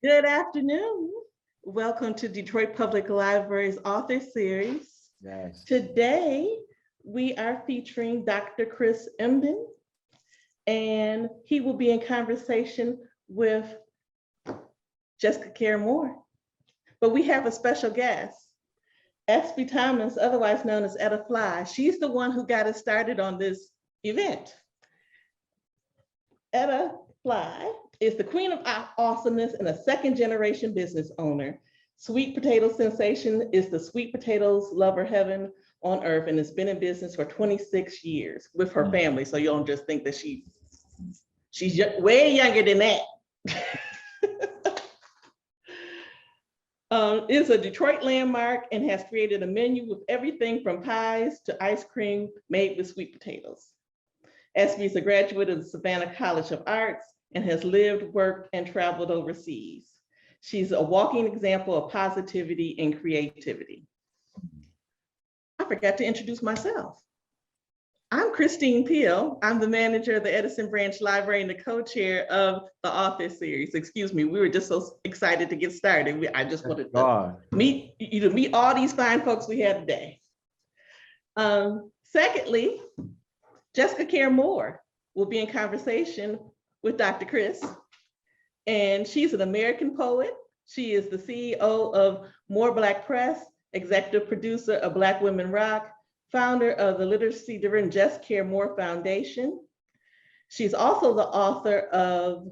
Good afternoon. Welcome to Detroit Public Library's author series. Yes. Today, we are featuring Dr. Chris Emdin, and he will be in conversation with Jess Care Moore. But we have a special guest, S.B. Thomas, otherwise known as Etta Fly. She's the one who got us started on this event. Etta Fly is the queen of awesomeness and a second-generation business owner. Sweet Potato Sensation is the sweet potatoes lover heaven on earth and has been in business for 26 years with her family. So you don't just think that she's way younger than that. Is a Detroit landmark and has created a menu with everything from pies to ice cream made with sweet potatoes. SB is a graduate of the Savannah College of Arts and has lived, worked, and traveled overseas. She's a walking example of positivity and creativity. I forgot to introduce myself. I'm Christine Peel. I'm the manager of the Edison Branch Library and the co-chair of the author series. Excuse me, we were just so excited to get started. I just wanted to meet all these fine folks we had today. Secondly, Jess Care Moore will be in conversation with Dr. Chris, and she's an American poet. She is the CEO of More Black Press, executive producer of Black Women Rock, founder of the literacy-driven Jess Care Moore Foundation. She's also the author of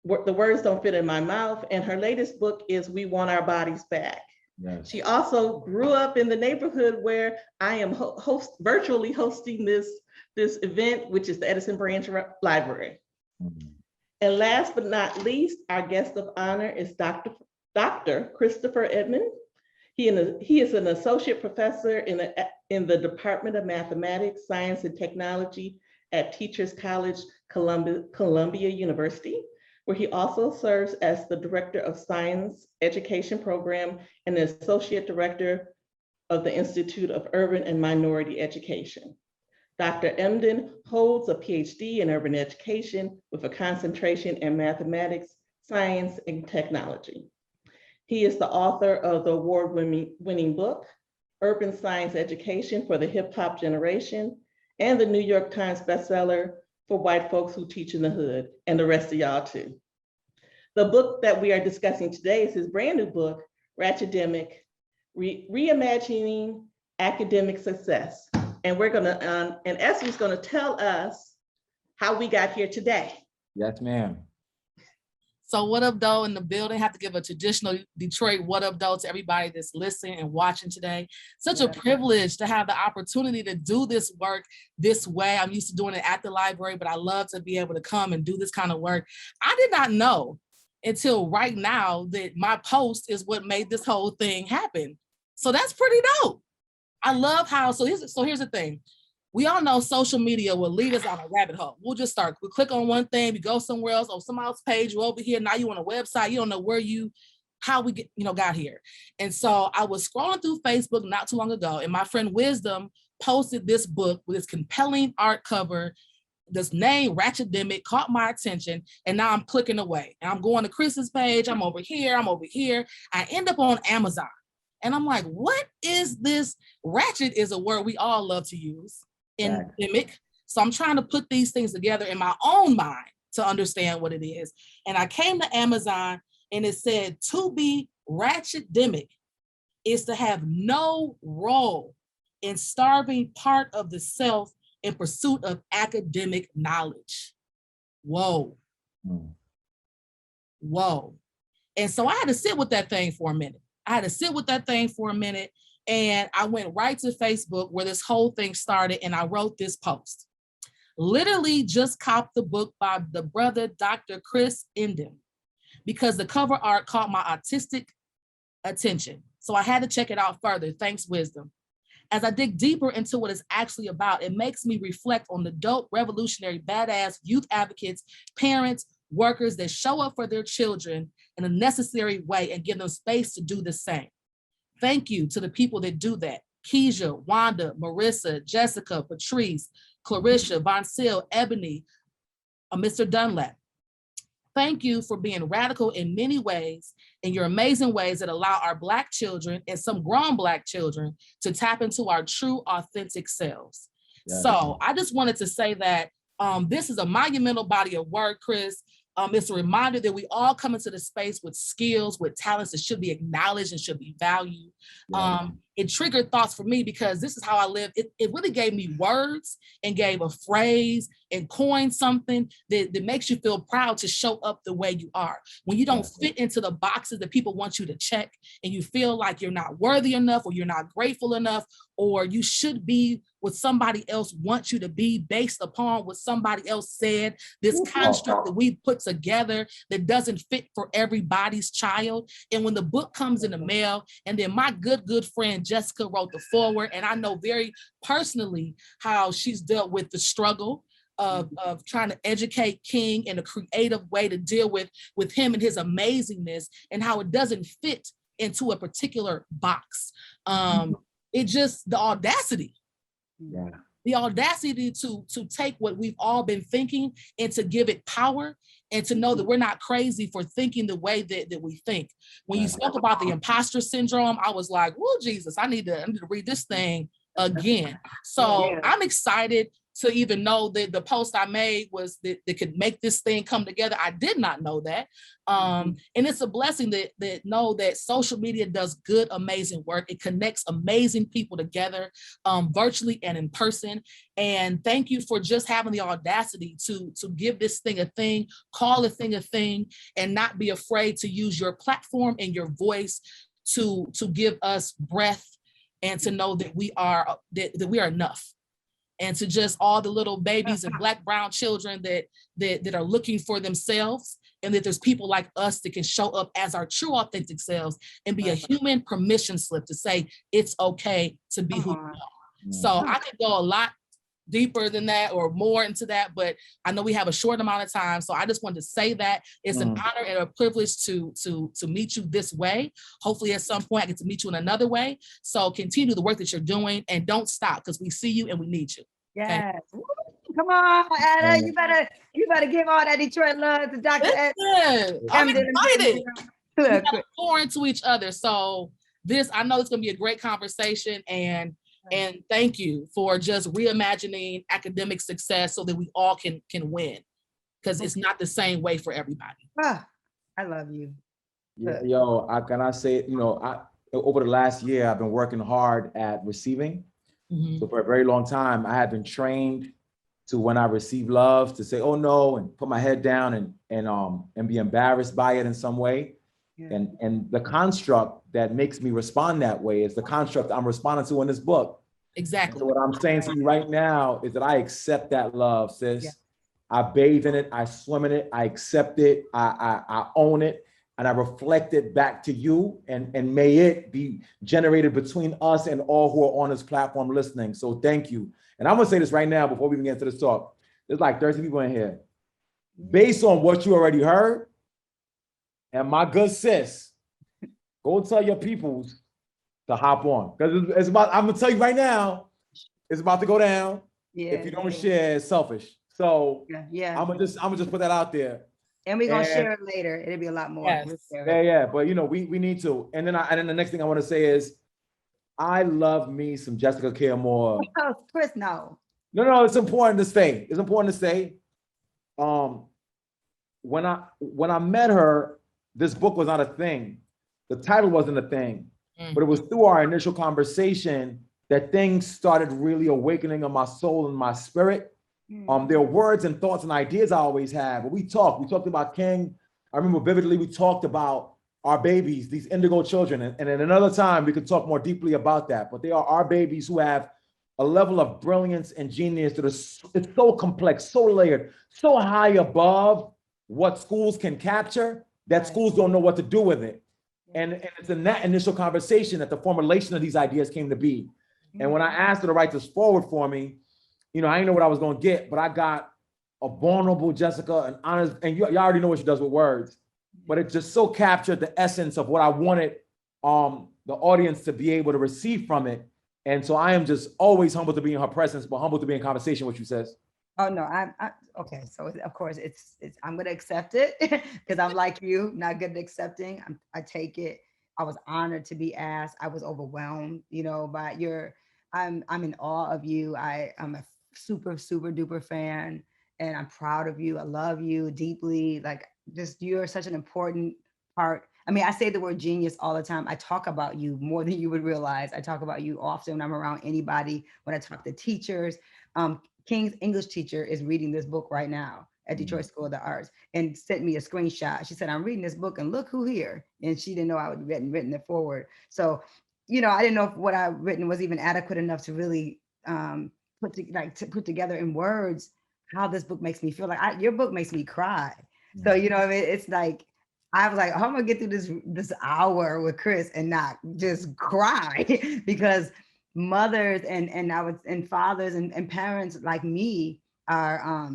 The Words Don't Fit in My Mouth, and her latest book is We Want Our Bodies Back. Yes. She also grew up in the neighborhood where I am virtually hosting this event, which is the Edison Branch Library. Mm-hmm. And last but not least, our guest of honor is Dr. Christopher Edmond. He is an associate professor in the Department of Mathematics, Science, and Technology at Teachers College, Columbia University, where he also serves as the Director of Science Education Program and the Associate Director of the Institute of Urban and Minority Education. Dr. Emdin holds a PhD in urban education with a concentration in mathematics, science, and technology. He is the author of the award-winning book, Urban Science Education for the Hip Hop Generation, and the New York Times bestseller, For White Folks Who Teach in the Hood, and the rest of y'all too. The book that we are discussing today is his brand new book, Ratchetdemic, Reimagining Academic Success. And we're gonna, and Essie's gonna tell us how we got here today. Yes, ma'am. So what up, though, in the building? Have to give a traditional Detroit what up, though, to everybody that's listening and watching today. Such a privilege to have the opportunity to do this work this way. I'm used to doing it at the library, but I love to be able to come and do this kind of work. I did not know until right now that my post is what made this whole thing happen. So that's pretty dope. I love how, so here's the thing. We all know social media will lead us on a rabbit hole. We'll click on one thing, we go somewhere else, on somebody else's page, you're over here, now you on a website, you don't know how we got here. And so I was scrolling through Facebook not too long ago, and my friend Wisdom posted this book with this compelling art cover. This name, Ratchetdemic, caught my attention, and now I'm clicking away. And I'm going to Chris's page, I'm over here. I end up on Amazon. And I'm like, what is this? Ratchet is a word we all love to use in demic. So I'm trying to put these things together in my own mind to understand what it is. And I came to Amazon and it said, to be Ratchetdemic is to have no role in starving part of the self in pursuit of academic knowledge. Whoa. Whoa. And so I had to sit with that thing for a minute. And I went right to Facebook where this whole thing started, and I wrote this post. Literally just copped the book by the brother, Dr. Chris Emdin, because the cover art caught my artistic attention. So I had to check it out further. Thanks, Wisdom. As I dig deeper into what it's actually about, it makes me reflect on the dope, revolutionary, badass youth advocates, parents, workers that show up for their children in a necessary way and give them space to do the same. Thank you to the people that do that. Keisha, Wanda, Marissa, Jessica, Patrice, Clarissa, Von Sil, Ebony, Mr. Dunlap. Thank you for being radical in many ways, in your amazing ways that allow our Black children and some grown Black children to tap into our true, authentic selves. Yes. So I just wanted to say that this is a monumental body of work, Chris. It's a reminder that we all come into the space with skills, with talents that should be acknowledged and should be valued. Yeah. It triggered thoughts for me because this is how I live. It really gave me words and gave a phrase and coined something that makes you feel proud to show up the way you are. When you don't fit into the boxes that people want you to check and you feel like you're not worthy enough or you're not grateful enough, or you should be what somebody else wants you to be based upon what somebody else said, this construct that we put together that doesn't fit for everybody's child. And when the book comes in the mail, and then my good friend Jessica wrote the foreword, and I know very personally how she's dealt with the struggle of trying to educate King in a creative way to deal with him and his amazingness and how it doesn't fit into a particular box. It just, the audacity to take what we've all been thinking and to give it power and to know that we're not crazy for thinking the way that we think. When you spoke about the imposter syndrome, I was like, "Whoa, Jesus, I need to read this thing again." So I'm excited to even know that the post I made was that could make this thing come together. I did not know that. And it's a blessing that know that social media does good, amazing work. It connects amazing people together, virtually and in person. And thank you for just having the audacity to give this thing a thing, call a thing, and not be afraid to use your platform and your voice to give us breath and to know that we are enough. And to just all the little babies and Black, brown children that are looking for themselves, and that there's people like us that can show up as our true authentic selves and be a human permission slip to say it's okay to be who you are. So I could go a lot deeper than that or more into that, but I know we have a short amount of time. So I just wanted to say that it's an honor and a privilege to meet you this way. Hopefully at some point I get to meet you in another way. So continue the work that you're doing and don't stop, because we see you and we need you. Yes. Okay? Come on, Anna. You better give all that Detroit love to Dr. I'm excited. We Look. gotta pour into each other. So I know it's gonna be a great conversation, and thank you for just reimagining academic success so that we all can win, because it's not the same way for everybody. I love you. Yeah, yo, can I say, over the last year, I've been working hard at receiving. So for a very long time, I had been trained to, when I receive love, to say, "Oh no," and put my head down and be embarrassed by it in some way. Yeah. And the construct that makes me respond that way is the construct I'm responding to in this book. Exactly. So what I'm saying to you right now is that I accept that love, sis. Yeah. I bathe in it, I swim in it, I accept it, I own it, and I reflect it back to you, and may it be generated between us and all who are on this platform listening. So thank you. And I'm gonna say this right now before we even get into this talk. There's like 30 people in here. Based on what you already heard, and my good sis, go tell your peoples to hop on. Because it's about, I'm gonna tell you right now, it's about to go down. If you don't share, it's selfish. So I'm gonna just put that out there. And we're gonna share it later. It'll be a lot more. Yes. Yeah. But we need to. And then the next thing I want to say is, I love me some Jessica Care Moore. Oh, Chris, no. No, it's important to say. It's important to say. When I met her, this book was not a thing. The title wasn't a thing. But it was through our initial conversation that things started really awakening on my soul and my spirit. There are words and thoughts and ideas I always have, but we talked about King. I remember vividly, we talked about our babies, these indigo children. And at another time, we could talk more deeply about that, but they are our babies who have a level of brilliance and genius that is, it's so complex, so layered, so high above what schools can capture that schools don't know what to do with it. And it's in that initial conversation that the formulation of these ideas came to be. And when I asked her to write this forward for me, I didn't know what I was going to get, but I got a vulnerable Jessica, and honest, and you already know what she does with words, but it just so captured the essence of what I wanted the audience to be able to receive from it. And so I am just always humbled to be in her presence, but humbled to be in conversation with you, sis. Oh no, okay. So of course I'm gonna accept it because I'm like you, not good at accepting. I take it. I was honored to be asked. I was overwhelmed, by your. I'm in awe of you. I'm a super super duper fan, and I'm proud of you. I love you deeply. Like just you're such an important part. I mean, I say the word genius all the time. I talk about you more than you would realize. I talk about you often when I'm around anybody, when I talk to teachers. King's English teacher is reading this book right now at Detroit School of the Arts and sent me a screenshot. She said, I'm reading this book and look who here. And she didn't know I would written it forward. So, I didn't know if what I written was even adequate enough to really to put together in words how this book makes me feel. Like your book makes me cry. So, it's like, I was like, oh, I'm gonna get through this hour with Chris and not just cry because mothers and fathers and parents like me are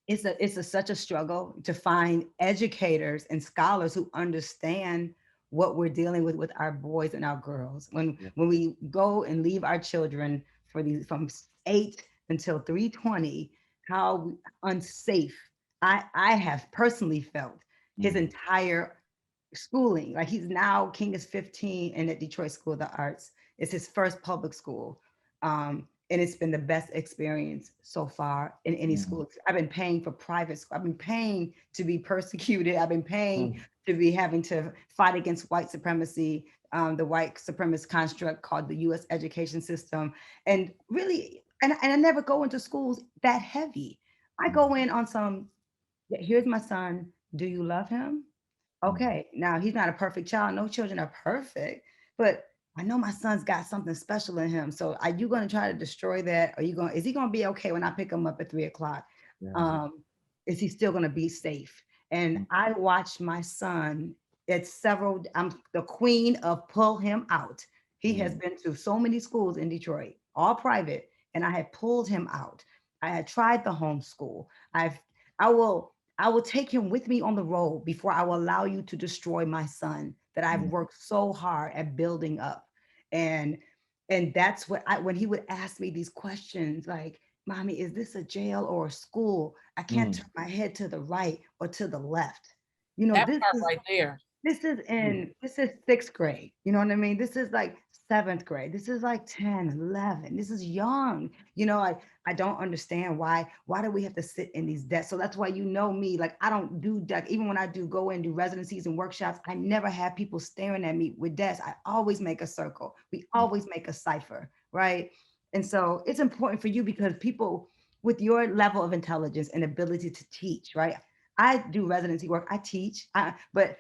it's such a struggle to find educators and scholars who understand what we're dealing with our boys and our girls when we go and leave our children for these from 8 until 3:20, how unsafe I have personally felt his entire schooling. Like King is 15 and at Detroit School of the Arts. It's his first public school. And it's been the best experience so far in any school. I've been paying for private school. I've been paying to be persecuted. I've been paying to be having to fight against white supremacy, the white supremacist construct called the US education system. And really, and I never go into schools that heavy. I go in on here's my son. Do you love him? Okay, now he's not a perfect child. No children are perfect, but I know my son's got something special in him. So are you going to try to destroy that? Is he going to be okay when I pick him up at 3:00? Is he still going to be safe? And I watched my son I'm the queen of pull him out. He has been to so many schools in Detroit, all private, and I had pulled him out. I had tried the homeschool. I will take him with me on the road before I will allow you to destroy my son that I've worked so hard at building up. And that's when he would ask me these questions like, Mommy, is this a jail or a school? I can't turn my head to the right or to the left. That This part is right there. this is sixth grade. You know what I mean? This is like seventh grade. This is like 10, 11. This is young. I don't understand why do we have to sit in these desks? So that's why me, like I don't do deck. Even when I do go and do residencies and workshops, I never have people staring at me with desks. I always make a circle. We always make a cipher, right? And so it's important for you because people with your level of intelligence and ability to teach, right? I do residency work. I teach, but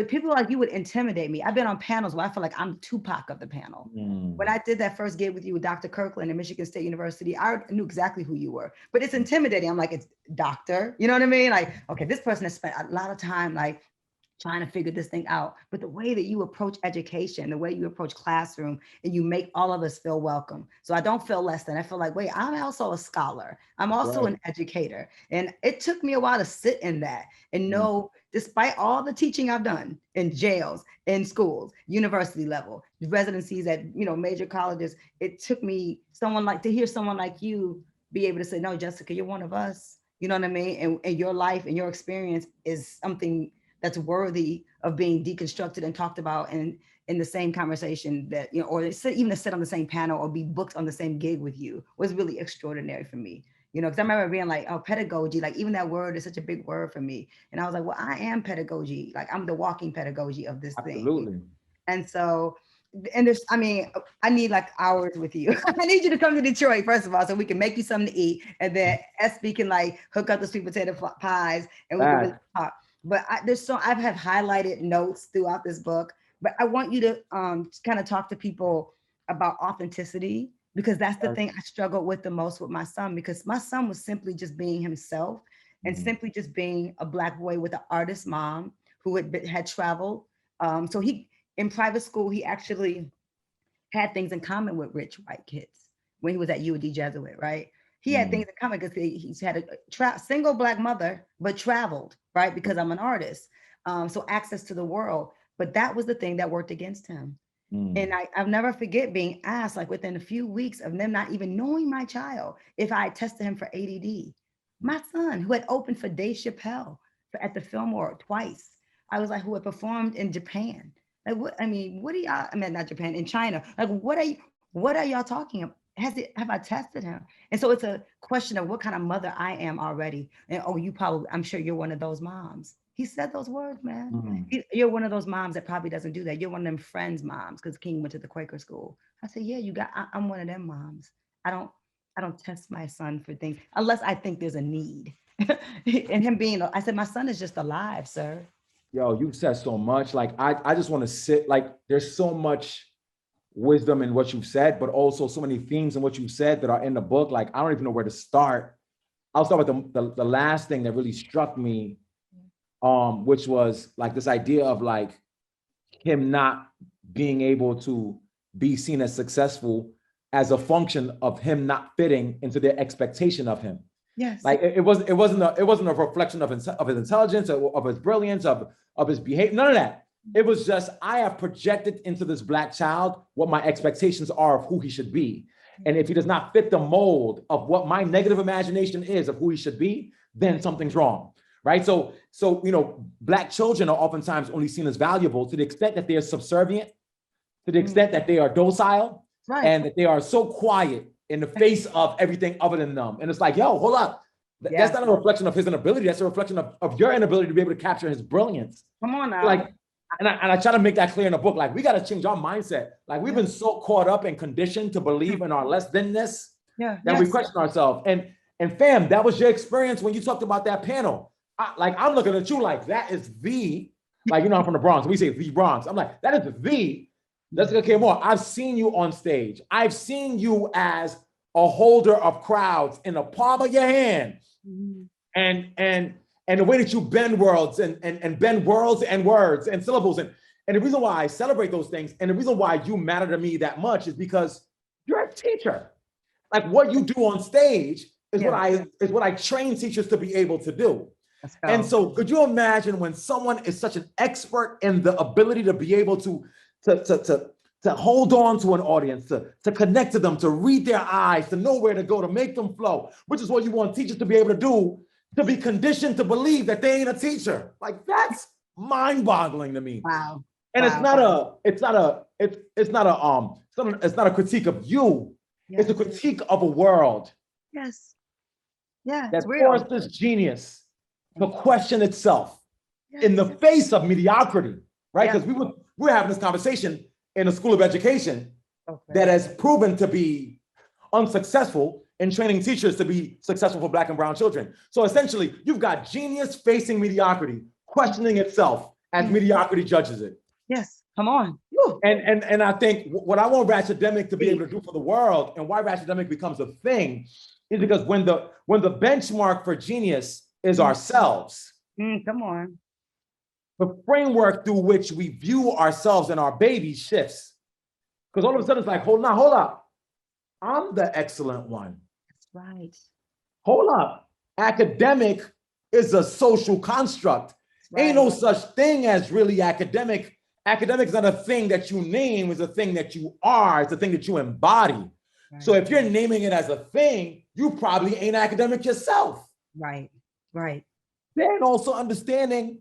people like you would intimidate me. I've been on panels where I feel like I'm Tupac of the panel. When I did that first gig with you with Dr. Kirkland at Michigan State University, I knew exactly who you were, but it's intimidating. I'm like, it's doctor, you know what I mean? Like, okay, this person has spent a lot of time like trying to figure this thing out. But the way that you approach education, the way you approach classroom, and you make all of us feel welcome. So I don't feel less than. I feel like, wait, I'm also a scholar. I'm also an educator. And it took me a while to sit in that and know, despite all the teaching I've done in jails, in schools, university level, residencies at major colleges, it took me to hear someone like you be able to say, no, Jessica, you're one of us. You know what I mean? And your life and your experience is something that's worthy of being deconstructed and talked about in the same conversation that, or even to sit on the same panel or be booked on the same gig with you was really extraordinary for me. Because I remember being like, oh, pedagogy, like even that word is such a big word for me. And I was like, well, I am pedagogy. Like I'm the walking pedagogy of this thing. And so, and I need like hours with you. I need you to come to Detroit, first of all, so we can make you something to eat. And then SB can like hook up the sweet potato pies and we can really talk. But I've had highlighted notes throughout this book, but I want you to kind of talk to people about authenticity, because that's the thing I struggled with the most with my son, because my son was simply just being himself and simply just being a Black boy with an artist mom who had traveled. So in private school, he actually had things in common with rich white kids when he was at UD Jesuit, right? He had things in common because he's had a single Black mother, but traveled, right? Because I'm an artist. So access to the world. But that was the thing that worked against him. And I'll never forget being asked, like within a few weeks of them not even knowing my child, if I had tested him for ADD. My son, who had opened for Dave Chappelle at the Fillmore twice. I was like, who had performed in Japan. Like, what, I mean, what are y'all, I mean, not Japan, in China. Like, what are y'all talking about? Have I tested him? And so it's a question of what kind of mother I am already. And oh, I'm sure you're one of those moms. He said those words, man. You're one of those moms that probably doesn't do that. You're one of them friends' moms, because King went to the Quaker school. I said, yeah, I'm one of them moms. I don't test my son for things unless I think there's a need. And him being, I said, my son is just alive, sir. Yo, you said so much. Like, I just want to sit, like, there's so much wisdom in what you've said, but also so many themes in what you've said that are in the book. Like, I don't even know where to start. I'll start with the last thing that really struck me, which was like this idea of like him not being able to be seen as successful as a function of him not fitting into their expectation of him. Yes. Like it wasn't a reflection of his intelligence, of his brilliance, of his behavior, none of that. It was just, I have projected into this Black child what my expectations are of who he should be. And if he does not fit the mold of what my negative imagination is of who he should be, then something's wrong, right? So Black children are oftentimes only seen as valuable to the extent that they are subservient, to the extent that they are docile, right, and that they are so quiet in the face of everything other than them. And it's like, yo, hold up. That's not a reflection of his inability. That's a reflection of your inability to be able to capture his brilliance. Come on now. Like, and I try to make that clear in the book. Like, we got to change our mindset. Like, we've been so caught up and conditioned to believe in our less thanness that we question ourselves. And fam, that was your experience when you talked about that panel. I'm looking at you like, that is like, I'm from the Bronx. We say the Bronx. I'm like, that is the Jessica Care Moore. I've seen you on stage. I've seen you as a holder of crowds in the palm of your hand. And the way that you bend words and bend words and words and syllables. And the reason why I celebrate those things and the reason why you matter to me that much is because you're a teacher. Like, what you do on stage is what I train teachers to be able to do. And so could you imagine when someone is such an expert in the ability to be able to hold on to an audience, to connect to them, to read their eyes, to know where to go, to make them flow, which is what you want teachers to be able to do, to be conditioned to believe that they ain't a teacher. Like, that's mind-boggling to me. Wow. And it's not a critique of you. Yes. It's a critique of a world. Yes. Yeah. That forces genius to question itself in the face of mediocrity, right? Because we were having this conversation in a school of education that has proven to be unsuccessful in training teachers to be successful for Black and brown children. So essentially, you've got genius facing mediocrity, questioning itself as mediocrity judges it. Yes, come on. And I think what I want Ratchetdemic to be able to do for the world, and why Ratchetdemic becomes a thing, is because when the benchmark for genius is ourselves, come on, the framework through which we view ourselves and our babies shifts. Because all of a sudden it's like, hold up. I'm the excellent one. That's right. Hold up. Academic is a social construct. Right. Ain't no such thing as really academic. Academic is not a thing that you name, it's a thing that you are. It's a thing that you embody. Right. So if you're naming it as a thing, you probably ain't academic yourself. Right. Then also understanding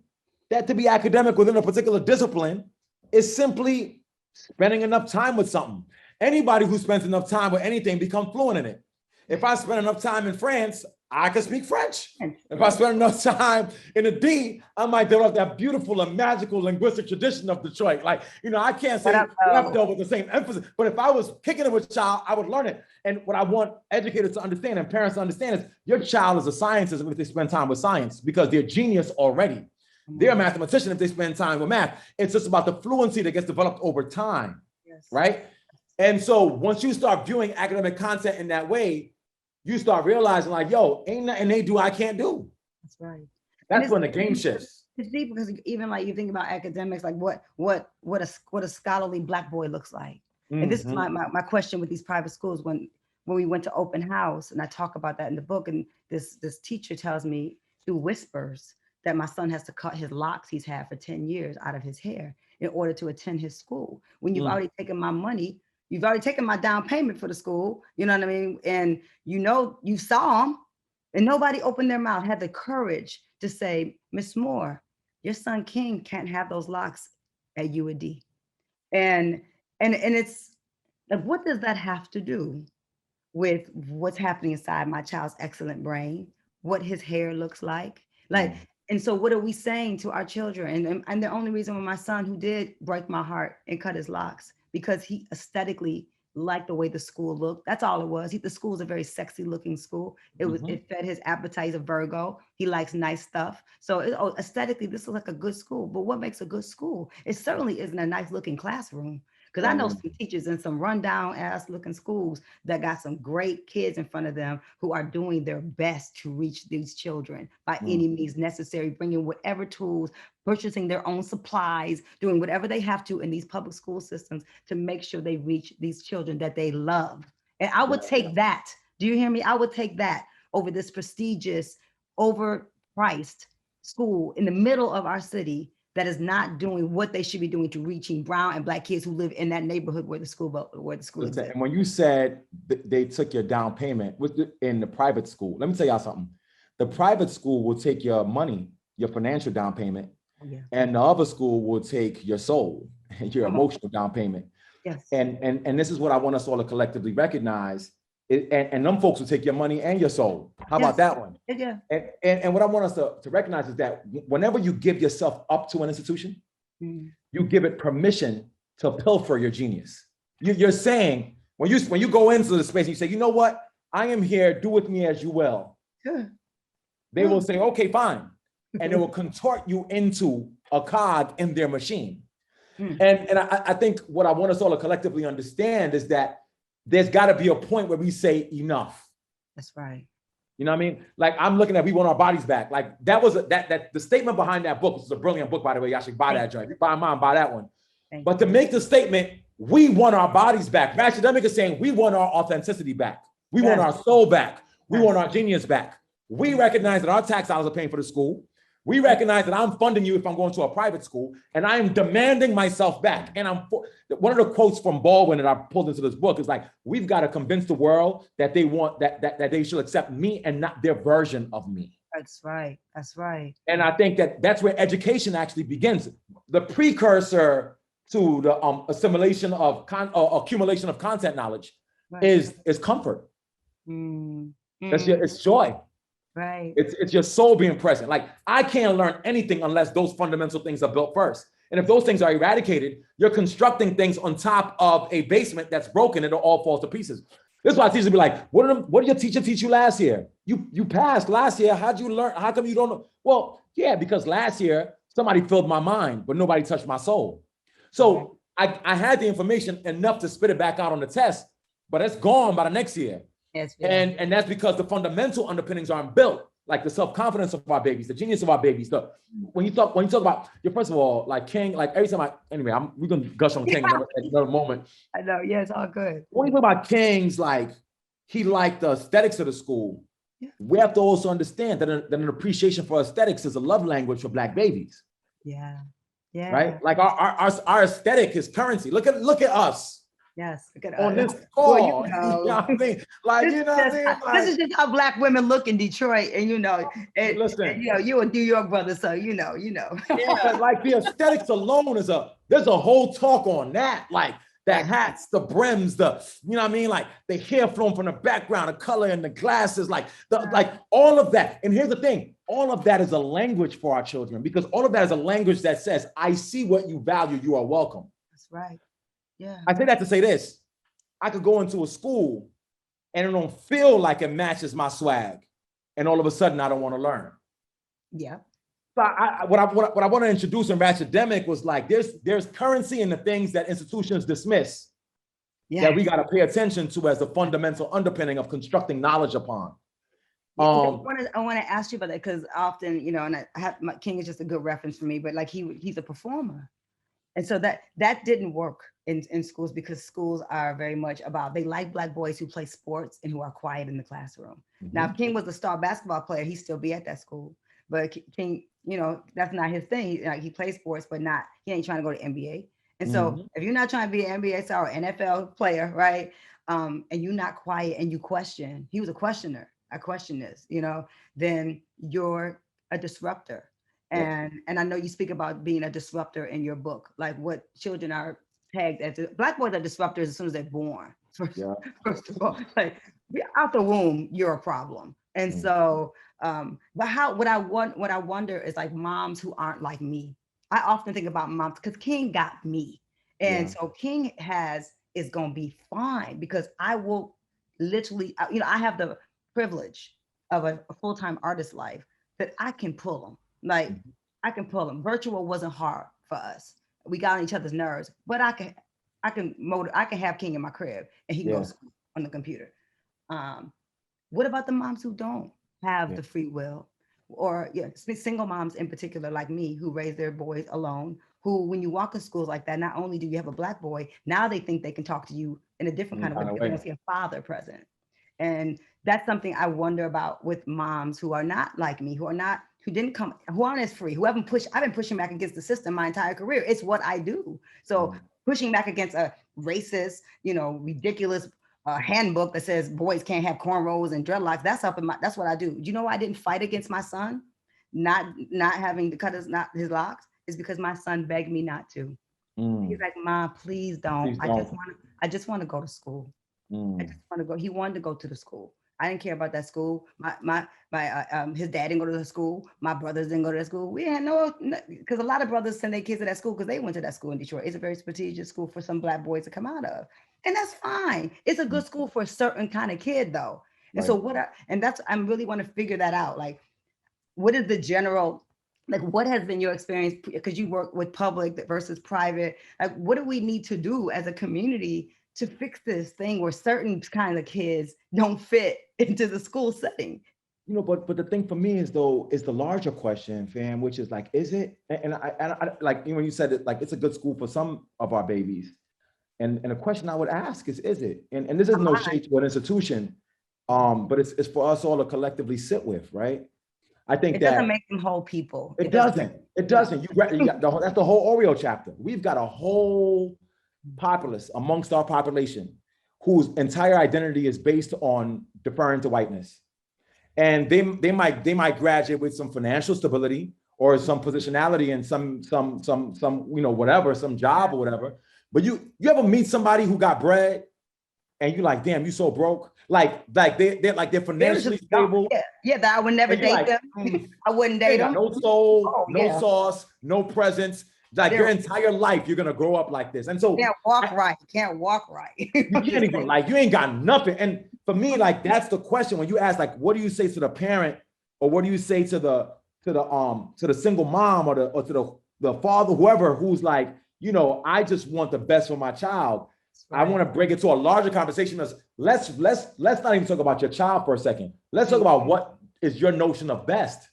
that to be academic within a particular discipline is simply spending enough time with something. Anybody who spends enough time with anything becomes fluent in it. If I spend enough time in France, I can speak French. If I spend enough time in the D, I might develop that beautiful and magical linguistic tradition of Detroit. Like, I can't say leftover with the same emphasis, but if I was kicking it with a child, I would learn it. And what I want educators to understand and parents to understand is your child is a scientist if they spend time with science, because they're genius already. They're a mathematician if they spend time with math. It's just about the fluency that gets developed over time, right? And so once you start viewing academic content in that way, you start realizing like, yo, ain't nothing they do I can't do. That's right. That's when the game shifts. It's deep because even like you think about academics, like what a scholarly Black boy looks like. And this is my question with these private schools when we went to open house, and I talk about that in the book. And this teacher tells me through whispers that my son has to cut his locks he's had for 10 years out of his hair. in order to attend his school. When you've Mm. already taken my money, you've already taken my down payment for the school, you know what I mean? And you saw them and nobody opened their mouth, had the courage to say, Miss Moore, your son King can't have those locks at UAD. And it's like, what does that have to do with what's happening inside my child's excellent brain, what his hair looks like? Like, and so what are we saying to our children? And the only reason with my son, who did break my heart and cut his locks, because he aesthetically liked the way the school looked. That's all it was. The school is a very sexy looking school. It fed his appetite. He's a Virgo. He likes nice stuff. So aesthetically, this is like a good school. But what makes a good school? It certainly isn't a nice looking classroom. Because I know some teachers in some rundown ass looking schools that got some great kids in front of them who are doing their best to reach these children by any means necessary, bringing whatever tools, purchasing their own supplies, doing whatever they have to in these public school systems to make sure they reach these children that they love. And I would take that. Do you hear me? I would take that over this prestigious, overpriced school in the middle of our city that is not doing what they should be doing to reaching brown and Black kids who live in that neighborhood where the school exists. And when you said they took your down payment in the private school, let me tell y'all something. The private school will take your money, your financial down payment, and the other school will take your soul and your emotional down payment. Yes. And this is what I want us all to collectively recognize. And them folks will take your money and your soul. How about that one? Yeah. And what I want us to recognize is that whenever you give yourself up to an institution, you give it permission to pilfer your genius. You're saying, when you go into the space and you say, you know what, I am here, do with me as you will. They will say, okay, fine. And it will contort you into a cog in their machine. And I think what I want us all to collectively understand is that there's got to be a point where we say enough. That's right. You know what I mean? Like, I'm looking at We Want Our Bodies Back. Like, that was the statement behind that book, which is a brilliant book, by the way. You should buy that joint. If you buy mine, buy that one. But to make the statement, we want our bodies back. Ratchetdemic is saying we want our authenticity back. We want our soul back. We want our genius back. We recognize that our tax dollars are paying for the school. We recognize that I'm funding you if I'm going to a private school, and I am demanding myself back. And one of the quotes from Baldwin that I pulled into this book is like, we've got to convince the world that they want that they should accept me and not their version of me. That's right. That's right. And I think that's where education actually begins. The precursor to the assimilation of accumulation of content knowledge is comfort. It's joy. Right. It's your soul being present. Like, I can't learn anything unless those fundamental things are built first. And if those things are eradicated, you're constructing things on top of a basement that's broken. It'll all fall to pieces. This is why teachers be like, what did your teacher teach you last year? You passed last year. How'd you learn? How come you don't know? Well, yeah, because last year somebody filled my mind, but nobody touched my soul. So I had the information enough to spit it back out on the test, but it's gone by the next year. Yes, and that's because the fundamental underpinnings aren't built, like the self-confidence of our babies, the genius of our babies. When you talk about first of all, like King, like every time we're gonna gush on King at another moment. I know, yeah, it's all good. When you talk about King's, like, he liked the aesthetics of the school. We have to also understand that an appreciation for aesthetics is a love language for Black babies. Yeah. Right? Like our aesthetic is currency. Look at us. Yes. On this call, well, you know what I mean? Like, you know what I mean? Like, this is just how Black women look in Detroit, and listen, you're a New York brother, so you know. Yeah, like the aesthetics alone there's a whole talk on that. Like the hats, the brims, you know what I mean? Like the hair flowing from the background, the color and the glasses, like all of that. And here's the thing, all of that is a language for our children, because all of that is a language that says, I see what you value, you are welcome. That's right. Yeah. I say that to say this. I could go into a school and it don't feel like it matches my swag, and all of a sudden I don't want to learn. Yeah. So what I want to introduce in Ratchetdemic was like, there's currency in the things that institutions dismiss that we got to pay attention to as the fundamental underpinning of constructing knowledge upon. I want to ask you about that, because often, and King is just a good reference for me, but like he's a performer. And so that didn't work in schools, because schools are very much about, they like Black boys who play sports and who are quiet in the classroom. Now, if King was a star basketball player, he'd still be at that school. but King, you know, that's not his thing. He plays sports, but he ain't trying to go to NBA. And so if you're not trying to be an NBA star or NFL player, right? And you're not quiet and you question, he was a questioner. I question this, you know, then you're a disruptor. And I know you speak about being a disruptor in your book, like what children are tagged as. Black boys are disruptors as soon as they're born. First of all, like out the womb, you're a problem. And so, but what I wonder is like moms who aren't like me. I often think about moms because King got me. And so King is going to be fine because I will literally, you know, I have the privilege of a full-time artist life that I can pull them. Like I can pull them. Virtual wasn't hard for us. We got on each other's nerves, but I can have King in my crib and he goes on the computer. What about the moms who don't have the free will, or single moms in particular, like me, who raise their boys alone, who, when you walk in schools like that, not only do you have a Black boy, now they think they can talk to you in a different kind of way because they don't see a father present. And that's something I wonder about with moms who are not like me, who aren't as free, who I've been pushing back against the system my entire career. It's what I do. So pushing back against a racist, you know, ridiculous handbook that says boys can't have cornrows and dreadlocks. That's what I do. Do you know why I didn't fight against my son not having to cut his locks? Is because my son begged me not to. He's like, Mom, please don't. I just want to go to school. I just want to go. He wanted to go to the school. I didn't care about that school. His dad didn't go to the school. My brothers didn't go to that school. We had because a lot of brothers send their kids to that school because they went to that school in Detroit. It's a very prestigious school for some Black boys to come out of. And that's fine. It's a good school for a certain kind of kid though. And so I really want to figure that out. Like, what is the general, like, what has been your experience? Because you work with public versus private. Like, what do we need to do as a community to fix this thing where certain kinds of kids don't fit into the school setting? You know, but the thing for me is the larger question, fam, which is like, is it? And I like, you know, you said it, like, it's a good school for some of our babies. And the question I would ask is it? And this is no shade to an institution, but it's for us all to collectively sit with, right? I think it doesn't make them whole people. It doesn't. You got that's the whole Oreo chapter. We've got a whole populace amongst our population whose entire identity is based on deferring to whiteness. And they might graduate with some financial stability or some positionality and some you know, whatever, some job or whatever. But you ever meet somebody who got bread and you like, damn, you so broke? Like they're financially stable. Yeah, that I would never date them. I wouldn't date them. No soul, no sauce, no presence. Like your entire life, you're gonna grow up like this. And so you can't walk right. You can't walk right. You can't even, like, you ain't got nothing. And for me, like, that's the question when you ask, like, what do you say to the parent, or what do you say to the single mom or to the father, whoever, who's like, you know, I just want the best for my child. Right. I want to bring it to a larger conversation. Let's not even talk about your child for a second. Let's talk about what is your notion of best.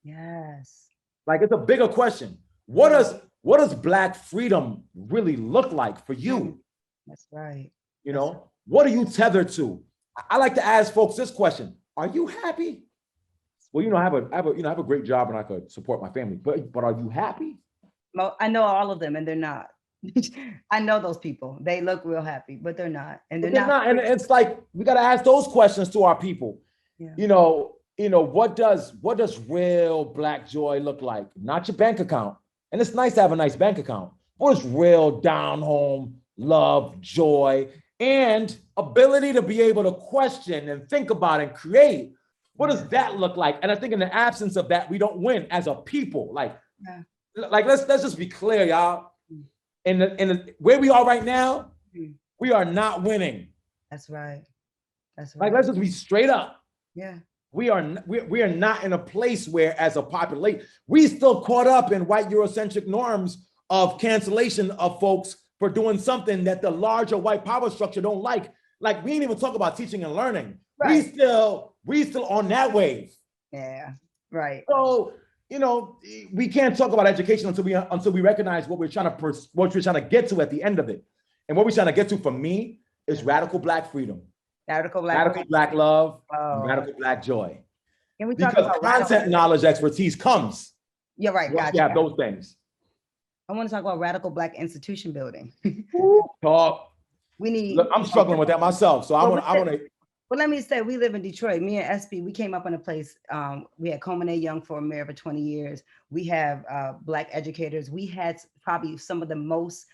Yes. Like, it's a bigger question. What does Black freedom really look like for you? That's right. You know, what are you tethered to? I like to ask folks this question: are you happy? Well, you know, I have a great job and I could support my family, but are you happy? Well, I know all of them, and they're not. I know those people. They look real happy, but they're not. And they're not. And it's like, we got to ask those questions to our people. Yeah. You know, what does real Black joy look like? Not your bank account. And it's nice to have a nice bank account. What is real down home love, joy, and ability to be able to question and think about and create? What does that look like? And I think in the absence of that, we don't win as a people. Like let's just be clear, y'all. In the where we are right now, we are not winning. That's right. Like, let's just be straight up. Yeah. We are not in a place where, as a population, we still caught up in white Eurocentric norms of cancellation of folks for doing something that the larger white power structure don't like. Like, we ain't even talk about teaching and learning. Right. We still on that wave. Yeah. Right. So, you know, we can't talk about education until we recognize what we're trying to get to at the end of it. And what we're trying to get to, for me, is radical Black freedom. Radical Black love, radical Black joy. Can we talk Because about content knowledge expertise comes. You're right, once gotcha. you have those things. I want to talk about radical Black institution building. Talk. We need. Look, I'm struggling with that myself. So I want to. Well, let me say, we live in Detroit. Me and SB, we came up in a place. We had Coleman Young for mayor for 20 years. We have Black educators. We had probably some of the most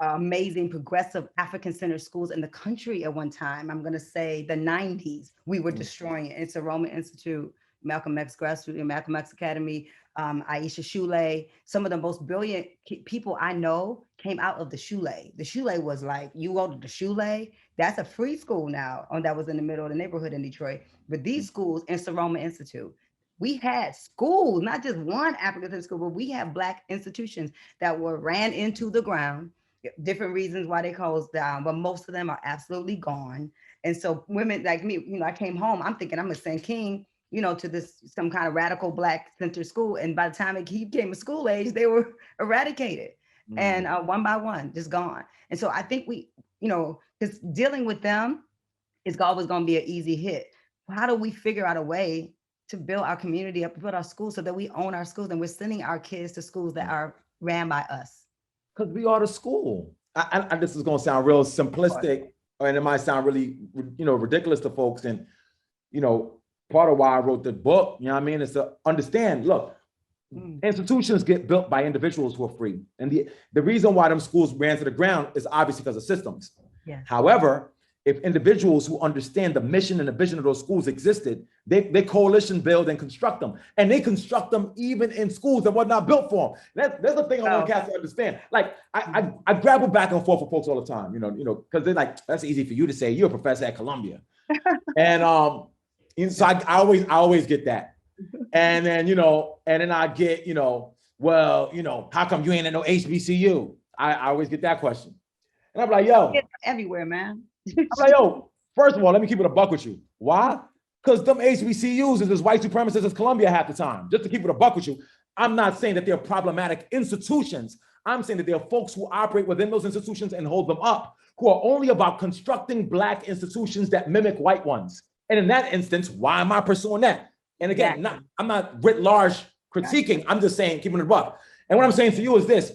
amazing progressive African-centered schools in the country at one time. I'm going to say the 90s. We were destroying it. It's a Roman Institute, Malcolm X Grassroots, Malcolm X Academy, Aisha Shule. Some of the most brilliant people I know came out of the Shule. The Shule was like, you go to the Shule, that's a free school now. That was in the middle of the neighborhood in Detroit. But these schools, it's the Roman Institute. We had schools, not just one African school, but we have Black institutions that were ran into the ground. Different reasons why they closed down, but most of them are absolutely gone. And so women like me, I came home, I'm thinking I'm gonna send King, to this some kind of radical Black center school. And by the time he came to school age, they were eradicated. And one by one, just gone. And so I think we, because dealing with them is always going to be an easy hit. How do we figure out a way to build our community up, build our schools so that we own our schools and we're sending our kids to schools that are ran by us? Because we are the school. This is going to sound real simplistic, and it might sound really, ridiculous to folks. And, part of why I wrote the book, is to understand, look, institutions get built by individuals who are free. And the reason why them schools ran to the ground is obviously because of systems. Yeah. However, if individuals who understand the mission and the vision of those schools existed, they coalition build and construct them. And they construct them even in schools that were not built for them. That's the thing I want cats to understand. Like, I grapple back and forth with folks all the time, because they're like, that's easy for you to say, you're a professor at Columbia. And so I always get that. And then, and then I get, well, how come you ain't at no HBCU? I always get that question. And I'm like, yo. It's everywhere, man. I'm like, yo, first of all, let me keep it a buck with you. Why? Because them HBCUs is as white supremacists as Columbia half the time. Just to keep it a buck with you. I'm not saying that they're problematic institutions. I'm saying that there are folks who operate within those institutions and hold them up, who are only about constructing Black institutions that mimic white ones. And in that instance, why am I pursuing that? And again, I'm not writ large critiquing. I'm just saying, keeping it a buck. And what I'm saying to you is this.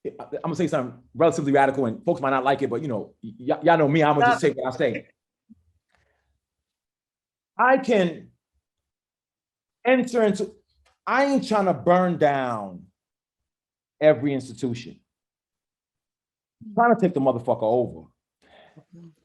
I'm gonna say something relatively radical, and folks might not like it, but y'all know me. I'm gonna just say what I say. I can enter into. I ain't trying to burn down every institution. I'm trying to take the motherfucker over.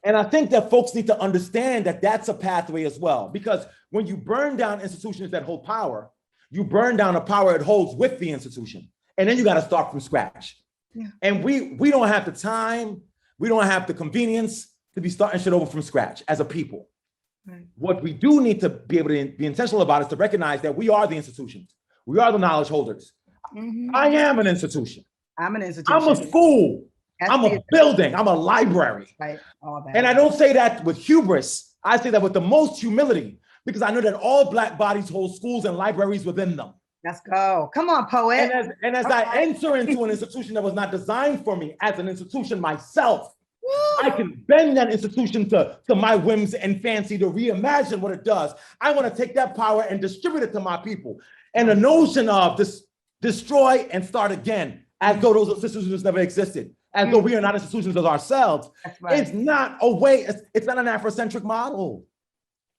And I think that folks need to understand that that's a pathway as well, because when you burn down institutions that hold power, you burn down the power it holds with the institution, and then you got to start from scratch. Yeah. And we don't have the time, we don't have the convenience to be starting shit over from scratch as a people. Right. What we do need to be able to be intentional about is to recognize that we are the institutions. We are the knowledge holders. Mm-hmm. I am an institution. I'm an institution. I'm a school. I'm a building. I'm a library. Right. And I don't say that with hubris. I say that with the most humility, because I know that all Black bodies hold schools and libraries within them. Let's go. Come on, poet. And as I enter into an institution that was not designed for me as an institution myself, I can bend that institution to my whims and fancy to reimagine what it does. I want to take that power and distribute it to my people. And the notion of this destroy and start again, as though those institutions never existed, as though we are not institutions of ourselves, it's not a way, it's not an Afrocentric model.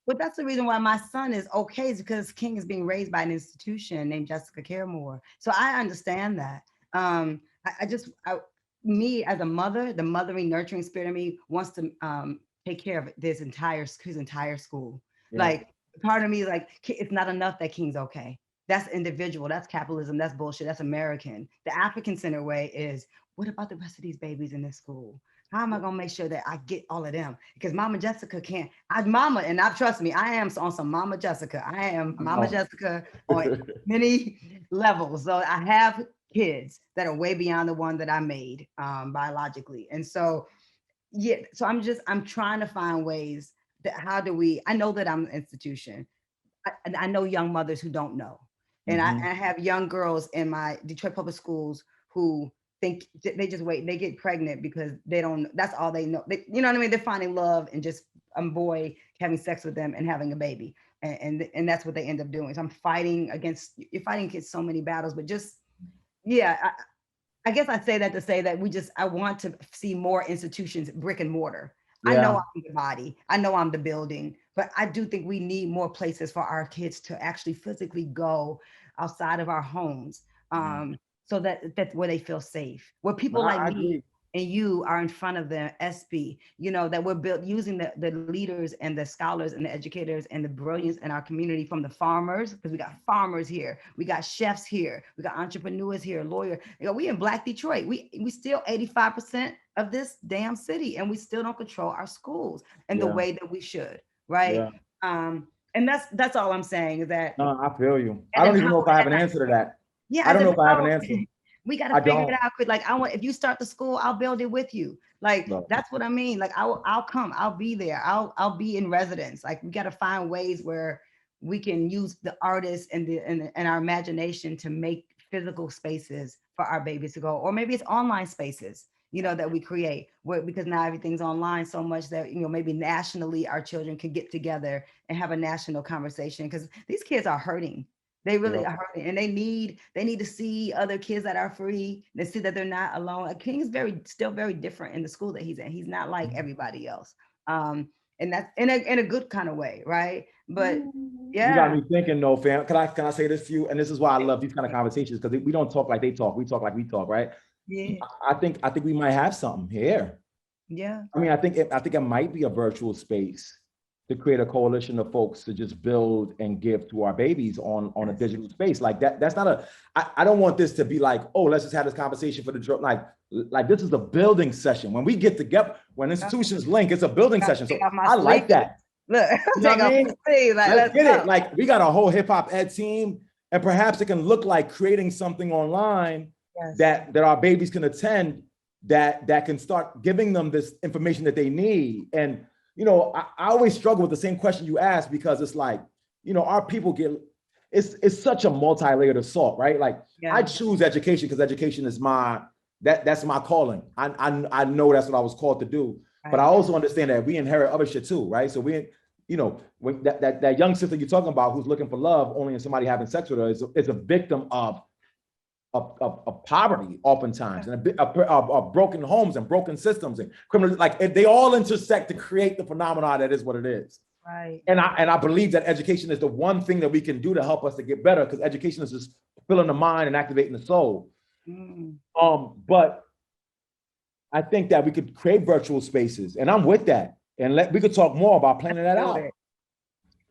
But that's the reason why my son is okay, is because King is being raised by an institution named Jess Care Moore. So I understand that. Me as a mother, the mothering, nurturing spirit of me wants to take care of his entire school. Yeah. Like, part of me is like, it's not enough that King's okay. That's individual, that's capitalism, that's bullshit, that's American. The African-centered way is, what about the rest of these babies in this school? How am I gonna make sure that I get all of them? Because Mama Jessica can't. Trust me, I am on some Mama Jessica. I am Mama Jessica on many levels. So I have kids that are way beyond the one that I made biologically. And so, so I'm trying to find ways that I know that I'm an institution. I know young mothers who don't know. And I have young girls in my Detroit public schools who think they just wait, they get pregnant because they don't, that's all they know. You know what I mean? They're finding love and just a boy having sex with them and having a baby. And that's what they end up doing. So you're fighting against so many battles, but just, yeah, I guess I say that to say that I want to see more institutions, brick and mortar. I know I'm the body, I know I'm the building, but I do think we need more places for our kids to actually physically go outside of our homes. So that's where they feel safe, where people like me and you are in front of the SB, that we're built using the leaders and the scholars and the educators and the brilliance in our community, from the farmers, because we got farmers here, we got chefs here, we got entrepreneurs here, lawyers. We in Black Detroit, we still 85% of this damn city, and we still don't control our schools in the way that we should, right? And that's all I'm saying, is that. No, I feel you. I don't even know if I have an answer to that. Yeah, I don't know if I have an answer. We got to figure it out quick. Like, if you start the school, I'll build it with you. Like, that's what I mean. Like, I'll come, I'll be there. I'll be in residence. Like, we got to find ways where we can use the artists and our imagination to make physical spaces for our babies to go, or maybe it's online spaces, that we create, because now everything's online so much that, maybe nationally our children can get together and have a national conversation, because these kids are hurting. They really are hurting, and they need to see other kids that are free. They see that they're not alone. King is still very different in the school that he's in. He's not like everybody else. And that's in a good kind of way, right? But yeah. You got me thinking, though, fam. Can I say this to you? And this is why I love these kind of conversations, because we don't talk like they talk. We talk like we talk, right? Yeah. I think we might have something here. Yeah. I mean, I think it might be a virtual space to create a coalition of folks to just build and give to our babies on a digital space. Like that's not I don't want this to be like, oh, let's just have this conversation for the like this is a building session. When we get together, when institutions link, it's a building session. So I like that. Look, you know what I mean? Let's get it. Like, we got a whole hip hop ed team, and perhaps it can look like creating something online that our babies can attend, that can start giving them this information that they need. And I always struggle with the same question you asked, because it's like, our people it's such a multi-layered assault, right? Like, I choose education because education is that's my calling. I know that's what I was called to do, but I also understand that we inherit other shit too, right? So when that young sister you're talking about who's looking for love only in somebody having sex with her is a victim of poverty oftentimes, and of broken homes and broken systems and criminal, like they all intersect to create the phenomenon that is what it is. Right. And I believe that education is the one thing that we can do to help us to get better, because education is just filling the mind and activating the soul. But I think that we could create virtual spaces, and I'm with that. And we could talk more about planning that out.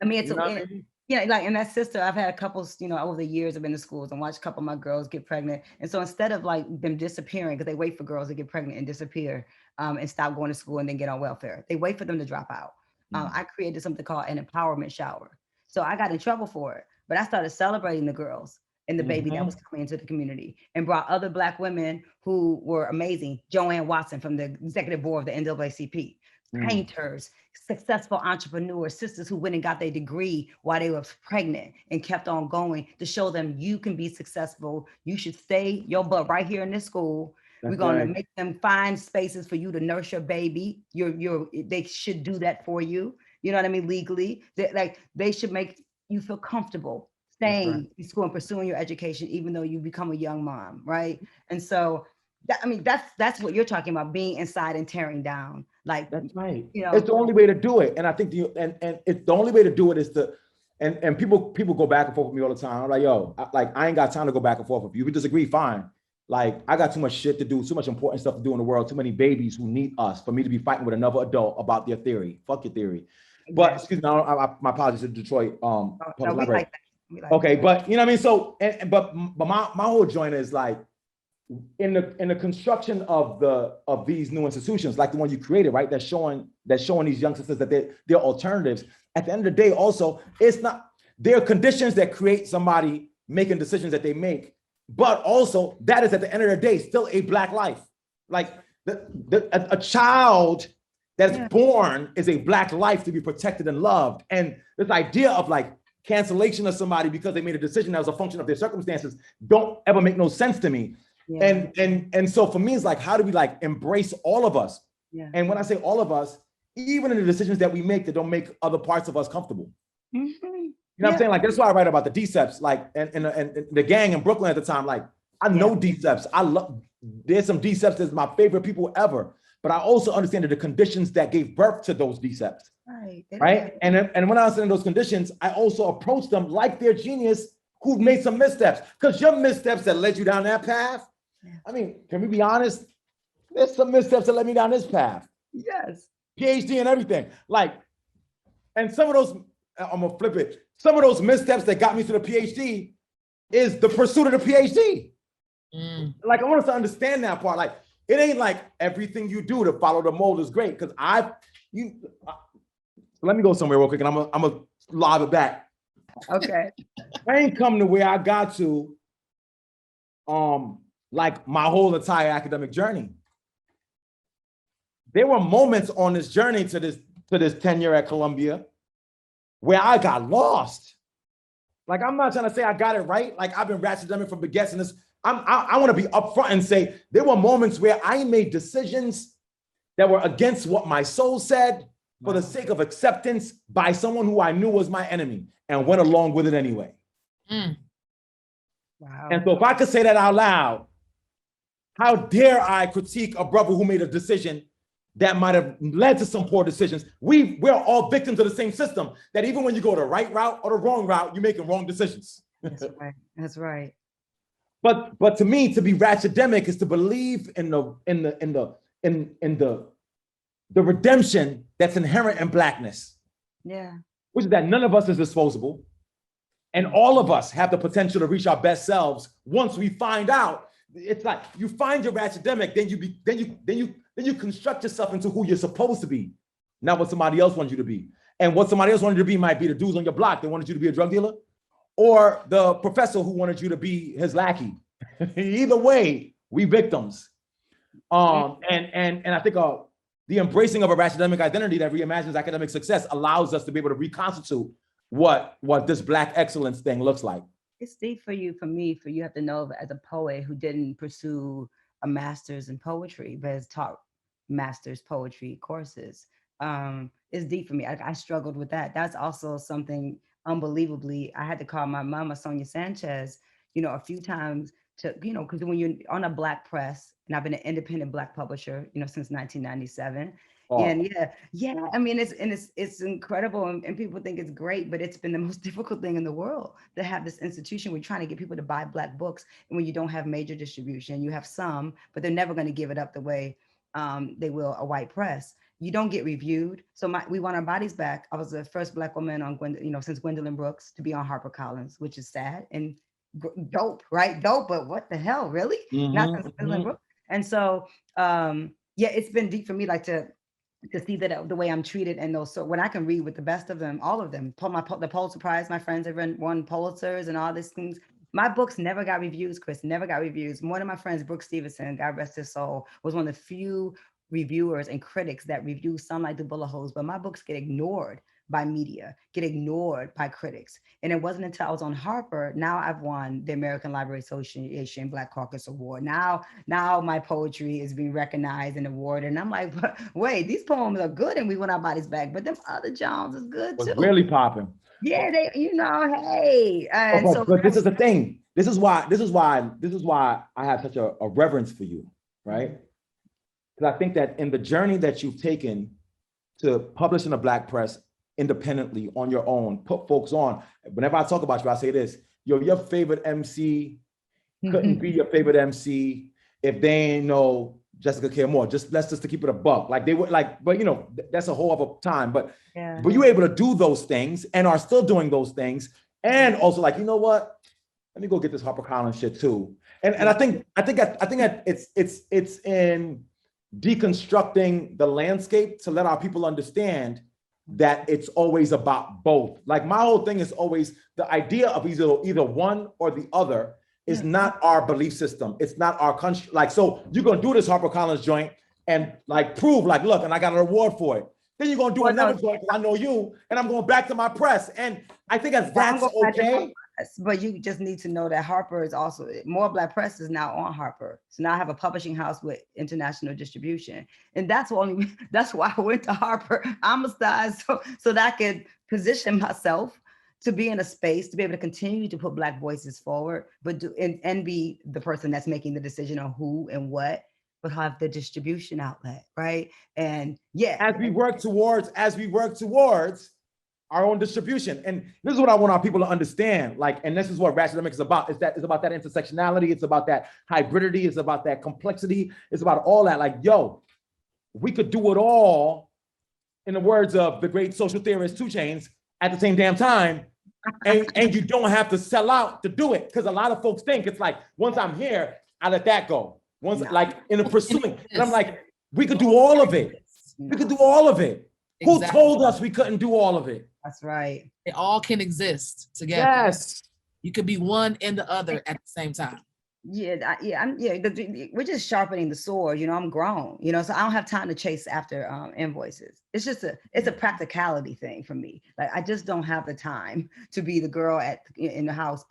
I mean, like, and that sister, I've had a couple, over the years I've been to schools and watched a couple of my girls get pregnant. And so instead of like them disappearing, because they wait for girls to get pregnant and disappear and stop going to school and then get on welfare, they wait for them to drop out. I created something called an empowerment shower. So I got in trouble for it, but I started celebrating the girls and the baby that was coming into the community, and brought other Black women who were amazing. Joanne Watson from the executive board of the NAACP, painters, successful entrepreneurs, sisters who went and got their degree while they were pregnant and kept on going, to show them you can be successful. You should stay your butt right here in this school. We're going to make them find spaces for you to nurse your baby. They should do that for you. You know what I mean? Legally, they should make you feel comfortable staying in school and pursuing your education, even though you become a young mom, right? And so, that's what you're talking about, being inside and tearing down. Like, that's right. It's the only way to do it. And I think it's the only way to do it is to, and people go back and forth with me all the time. I'm like, yo, I ain't got time to go back and forth with you. We disagree, fine. Like, I got too much shit to do, too much important stuff to do in the world, too many babies who need us for me to be fighting with another adult about their theory. Fuck your theory. But excuse me, my apologies to Detroit. Okay, but you know what I mean? So, but my whole joint is like, in the construction of these new institutions, like the one you created, right? That's showing these young sisters that they're alternatives. At the end of the day, also, there are conditions that create somebody making decisions that they make, but also that is at the end of the day still a Black life. Like a child that's born is a Black life to be protected and loved. And this idea of like cancellation of somebody because they made a decision that was a function of their circumstances don't ever make no sense to me. Yeah. And so for me, it's like, how do we like embrace all of us? Yeah. And when I say all of us, even in the decisions that we make that don't make other parts of us comfortable. Mhm. You know what I'm saying? Like, that's why I write about the Deceps, like, and the gang in Brooklyn at the time. Like, I know Deceps. I love, there's some Deceps that's my favorite people ever. But I also understand the conditions that gave birth to those Deceps. Right. Right. And when I was in those conditions, I also approached them like their genius who've made some missteps. Because your missteps that led you down that path. Yeah. I mean, can we be honest? There's some missteps that led me down this path. Yes. PhD and everything. Like, and some of those, I'm gonna flip it. Some of those missteps that got me to the PhD is the pursuit of the PhD. Like, I want us to understand that part. Like, it ain't like everything you do to follow the mold is great. Because let me go somewhere real quick, and I'm gonna lob it back. Okay. I ain't come to where I got to, like my whole entire academic journey. There were moments on this journey to this tenure at Columbia where I got lost. Like, I'm not trying to say I got it right. Like, I've been Ratchetdemic from beginning this. I want to be upfront and say there were moments where I made decisions that were against what my soul said for the sake of acceptance by someone who I knew was my enemy, and went along with it anyway. Wow. And so if I could say that out loud, how dare I critique a brother who made a decision that might have led to some poor decisions? We're all victims of the same system, that even when you go the right route or the wrong route, you're making wrong decisions. That's right. That's right. But to me, to be Ratchetdemic is to believe in the redemption that's inherent in Blackness. Yeah. Which is that none of us is disposable, and all of us have the potential to reach our best selves once we find out. It's like you find your Ratchetdemic, then you construct yourself into who you're supposed to be, not what somebody else wants you to be. And what somebody else wanted you to be might be the dudes on your block. They wanted you to be a drug dealer, or the professor who wanted you to be his lackey. Either way, we victims. And I think the embracing of a Ratchetdemic identity that reimagines academic success allows us to be able to reconstitute what this Black excellence thing looks like. It's deep for you have to know, as a poet who didn't pursue a master's in poetry, but has taught master's poetry courses. It's deep for me. I struggled with that. That's also something unbelievably, I had to call my mama, Sonia Sanchez, a few times to, because when you're on a Black press, and I've been an independent Black publisher, since 1997. Oh. And yeah. I mean, it's incredible, and people think it's great, but it's been the most difficult thing in the world to have this institution. We're trying to get people to buy Black books, and when you don't have major distribution, you have some, but they're never going to give it up the way they will a white press. You don't get reviewed. So We Want Our Bodies Back. I was the first Black woman on since Gwendolyn Brooks to be on Harper Collins, which is sad and dope, right? Dope, but what the hell, really? Not since Gwendolyn Brooks. And so, it's been deep for me, like to see that the way I'm treated, and those. So when I can read with the best of them, all of them, the Pulitzer Prize, my friends have won Pulitzers and all these things. My books never got reviews, Chris, never got reviews. One of my friends, Brooke Stevenson, God rest his soul, was one of the few reviewers and critics that review Sunlight through Bullet Holes, but my books get ignored by media, get ignored by critics. And it wasn't until I was on Harper, now I've won the American Library Association Black Caucus Award. Now my poetry is being recognized and awarded. And I'm like, wait, these poems are good, and We Want Our Bodies Back, but them other Johns is good too. Really popping. Yeah, they, hey. But this is the thing. This is why I have such a reverence for you, right? Because I think that in the journey that you've taken to publish in the Black press independently on your own, put folks on. Whenever I talk about you, I say this: your favorite MC couldn't be your favorite MC if they ain't know Jessica Care Moore. Let's just to keep it a buck. Like they would like, but that's a whole other time. But you were able to do those things and are still doing those things, and also like, what? Let me go get this Harper Collins shit too. And I think that it's in deconstructing the landscape to let our people understand that it's always about both. Like my whole thing is always the idea of either one or the other is not our belief system. It's not our country. Like, so you're gonna do this Harper Collins joint and like prove like, look, and I got an award for it. Then you're gonna do another joint, I know you, and I'm going back to my press. And I think that's okay. But you just need to know that Harper is also, More Black Press is now on Harper. So now I have a publishing house with international distribution. And that's why I went to Harper, Amistad, so that I could position myself to be in a space to be able to continue to put Black voices forward, but and be the person that's making the decision on who and what, but have the distribution outlet, right? And yeah, as we work towards our own distribution. And this is what I want our people to understand. Like, and this is what Ratchetdemic is about. It's about that intersectionality. It's about that hybridity. It's about that complexity. It's about all that. Like, yo, we could do it all, in the words of the great social theorist 2 Chainz, at the same damn time. And you don't have to sell out to do it. Because a lot of folks think it's like, once I'm here, I let that go. Once, like, in the pursuing. And I'm like, we could do all of it. We could do all of it. Who told us we couldn't do all of it? That's right. They all can exist together. Yes. You could be one and the other at the same time. Yeah, we're just sharpening the sword. I'm grown, so I don't have time to chase after invoices. It's just it's a practicality thing for me. Like, I just don't have the time to be the girl in the house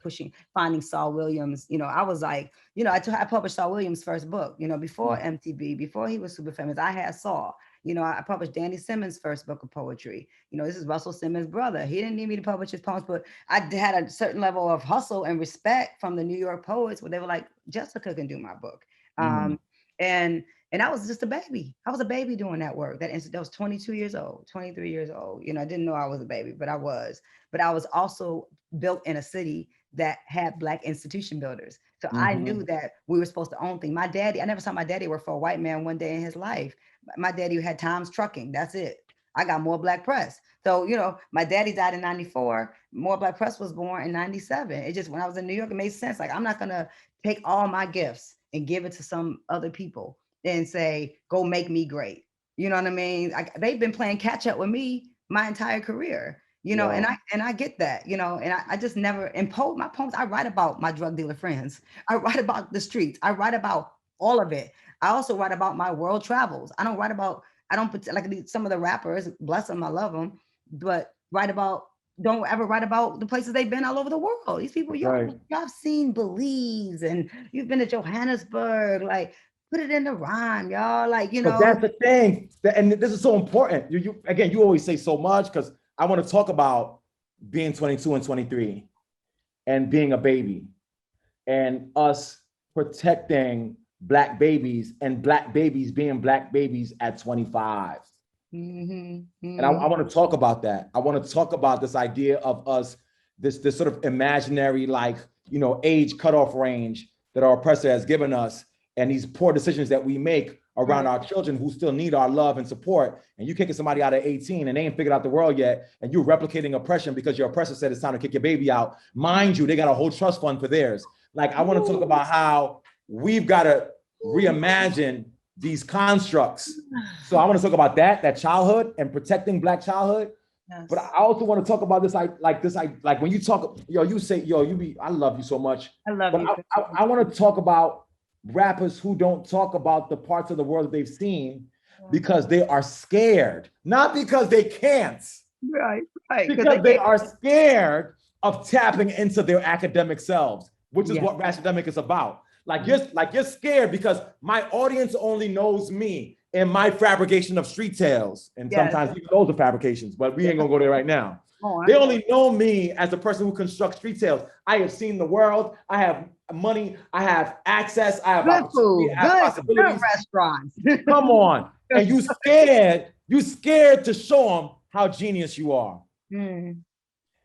finding Saul Williams. I was like, I published Saul Williams' first book, before MTV, before he was super famous. I had Saul. I published Danny Simmons' first book of poetry. This is Russell Simmons' brother. He didn't need me to publish his poems, but I had a certain level of hustle and respect from the New York poets where they were like, Jessica can do my book. And I was just a baby. I was a baby doing that work. That was 22 years old, 23 years old. I didn't know I was a baby, but I was. But I was also built in a city that had Black institution builders. So I knew that we were supposed to own things. My daddy, I never saw my daddy work for a white man one day in his life. My daddy had Tom's Trucking. That's it. I got More Black Press. So, my daddy died in 94. More Black Press was born in 97. It just, when I was in New York, it made sense. Like, I'm not going to take all my gifts and give it to some other people and say, go make me great. You know what I mean? They've been playing catch up with me my entire career. And I get that, and I just never impose my poems. I write about my drug dealer friends. I write about the streets. I write about all of it. I also write about my world travels. I don't put like some of the rappers, bless them, I love them, but don't ever write about the places they've been all over the world. These people, y'all have seen Belize and you've been to Johannesburg, like, put it in the rhyme, y'all. Like, But that's the thing. And this is so important. You always say so much, because I want to talk about being 22 and 23 and being a baby and us protecting Black babies and Black babies being Black babies at 25. And I want to talk about that. I want to talk about this idea of us, this sort of imaginary, like, age cutoff range that our oppressor has given us, and these poor decisions that we make around our children who still need our love and support. And you kicking somebody out at 18 and they ain't figured out the world yet, and you're replicating oppression because your oppressor said it's time to kick your baby out. Mind you, they got a whole trust fund for theirs. Like, I want to talk about how we've got to reimagine these constructs. So I want to talk about that childhood and protecting Black childhood. Yes. But I also want to talk about this, like when you talk, you say, I love you so much. I love you. I want to talk about rappers who don't talk about the parts of the world that they've seen because they are scared, not because they can't. Right. Because they are scared of tapping into their academic selves, which is what Ratchetdemic is about. You're scared because my audience only knows me and my fabrication of street tales. And sometimes even those are fabrications, but we ain't gonna go there right now. They only know me as the person who constructs street tales. I have seen the world. I have money. I have access. I have good food, good restaurants. Come on. And you scared to show them how genius you are.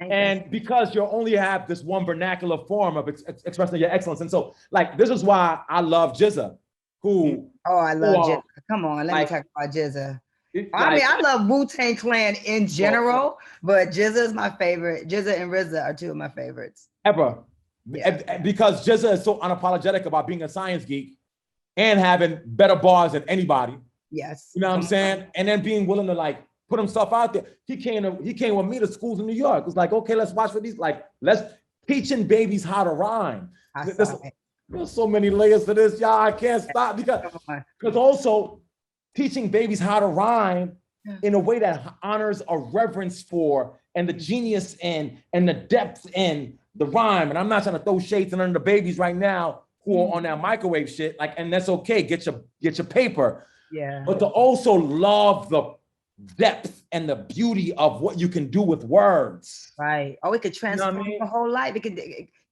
And because you only have this one vernacular form of expressing your excellence. And so, like, this is why I love GZA, who... Oh, I love GZA. Come on, let me talk about GZA. I love Wu-Tang Clan in general, but GZA is my favorite. GZA and RZA are two of my favorites. Ever. Yeah. Because GZA is so unapologetic about being a science geek and having better bars than anybody. Yes. You know what I'm saying? And then being willing to, like, put himself out there. He came with me to schools in New York. It was like, okay, let's watch for these, like, let's teaching babies how to rhyme. There's so many layers to this, y'all. I can't stop because also teaching babies how to rhyme in a way that honors a reverence for and the genius and the depth in the rhyme. And I'm not trying to throw shades under the babies right now who are on that microwave shit. Like, and that's okay. Get your paper. Yeah. But to also love the depth and the beauty of what you can do with words. Right. Or it could transform I mean? your whole life. It could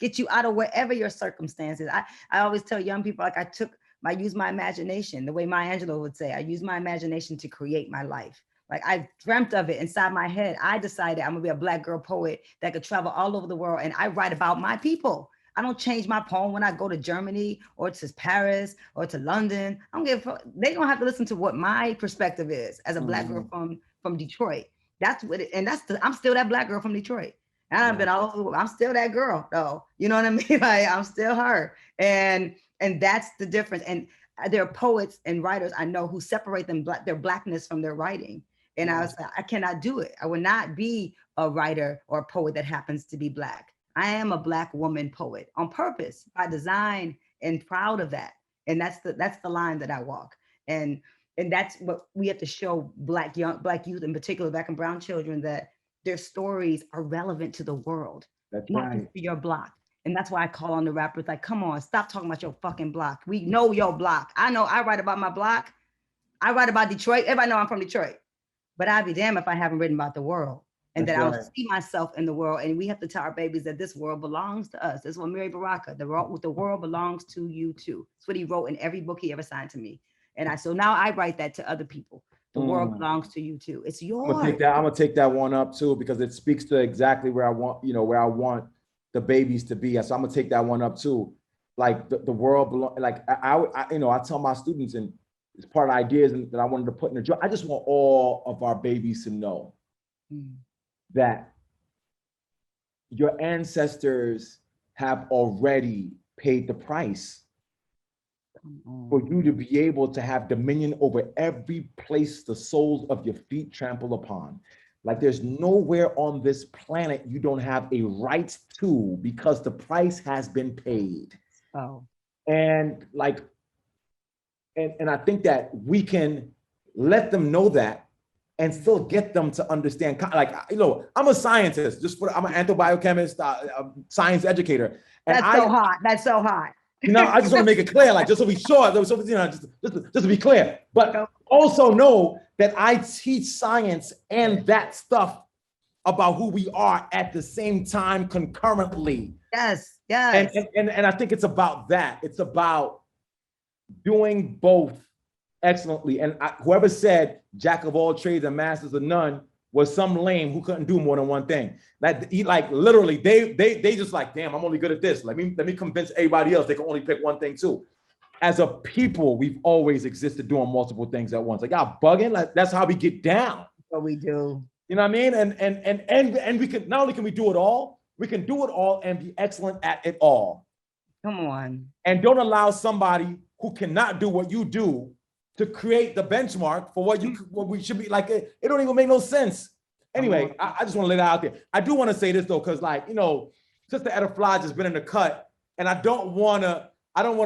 get you out of wherever your circumstances. I always tell young people, like I use my imagination, the way Maya Angelou would say, I use my imagination to create my life. Like I dreamt of it inside my head. I decided I'm gonna be a Black girl poet that could travel all over the world, and I write about my people. I don't change my poem when I go to Germany or to Paris or to London. I don't give a fuck. They don't have to listen to what my perspective is as a Black girl from Detroit. That's what it, and I'm still that Black girl from Detroit. And I've been all over, I'm still that girl though. You know what I mean? Like I'm still her. And that's the difference. And there are poets and writers I know who separate their Blackness from their writing. And I was like, I cannot do it. I would not be a writer or a poet that happens to be Black. I am a Black woman poet on purpose, by design, and proud of that. And that's the line that I walk. And that's what we have to show Black youth, in particular Black and brown children, that their stories are relevant to the world, That's not right. just to your block. And that's why I call on the rappers, like, come on, stop talking about your fucking block. We know your block. I know I write about my block. I write about Detroit. Everybody know I'm from Detroit. But I'd be damned if I haven't written about the world, and that I'll see myself in the world. And we have to tell our babies that this world belongs to us. This is what Mary Baraka, the world belongs to you too. That's what he wrote in every book he ever signed to me. And so now I write that to other people. The world belongs to you too. It's yours. I'm gonna take that one up too, because it speaks to exactly where I want the babies to be. So I'm gonna take that one up too. Like the world belongs. Like I tell my students, and it's part of the ideas that I wanted to put in the job. I just want all of our babies to know that your ancestors have already paid the price for you to be able to have dominion over every place the soles of your feet trample upon. Like there's nowhere on this planet you don't have a right to, because the price has been paid. Oh. And like, and I think that we can let them know that and still get them to understand. Like, I'm a scientist, I'm an anthobiochemist, science educator. And That's so hot. I just want to make it clear, like, just so we sure, just to be clear. But also know that I teach science and that stuff about who we are at the same time concurrently. Yes. And I think it's about that. It's about doing both excellently. And whoever said jack of all trades and masters of none was some lame who couldn't do more than one thing. Like literally, they just like, damn, I'm only good at this. Let me convince everybody else they can only pick one thing too. As a people, we've always existed doing multiple things at once. Like, y'all bugging. Like, that's how we get down. What we do. You know what I mean? And we can, not only can we do it all, we can do it all and be excellent at it all. Come on. And don't allow somebody who cannot do what you do to create the benchmark for what we should be. Like, it don't even make no sense. Anyway, I just want to lay that out there. I do want to say this though, because like, Sister Etta Flodge has been in the cut, and I don't want to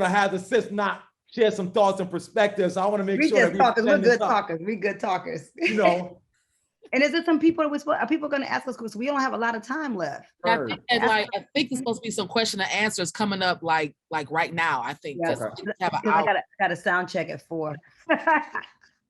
have the sis not share some thoughts and perspectives. So I want to make sure that we're good talkers. We good talkers. And is there some people are people going to ask us, because we don't have a lot of time left? I think it's supposed to be some question and answers coming up like right now, I think. Yeah, I got a sound check at 4.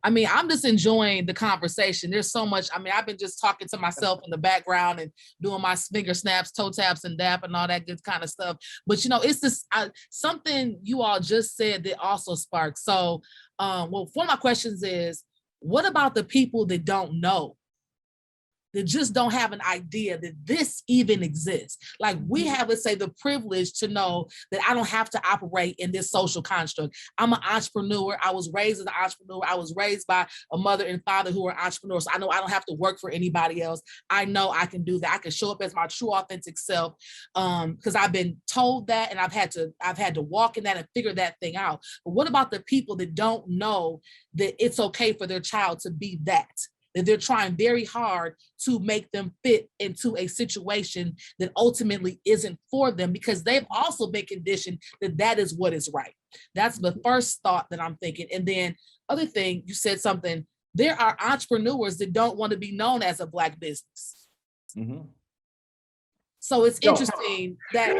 I mean, I'm just enjoying the conversation. There's so much. I mean, I've been just talking to myself in the background and doing my finger snaps, toe taps, and dap and all that good kind of stuff. But it's this something you all just said that also sparked. So, one of my questions is, what about the people that don't know? That just don't have an idea that this even exists. Like, we have, let's say, the privilege to know that I don't have to operate in this social construct. I'm an entrepreneur. I was raised as an entrepreneur. I was raised by a mother and father who are entrepreneurs. So I know I don't have to work for anybody else. I know I can do that. I can show up as my true, authentic self, because I've been told that, and I've had to walk in that and figure that thing out. But what about the people that don't know that it's okay for their child to be that they're trying very hard to make them fit into a situation that ultimately isn't for them, because they've also been conditioned that is what is right? That's the first thought that I'm thinking. And then other thing, you said something, there are entrepreneurs that don't want to be known as a Black business. Mm-hmm. So it's interesting that,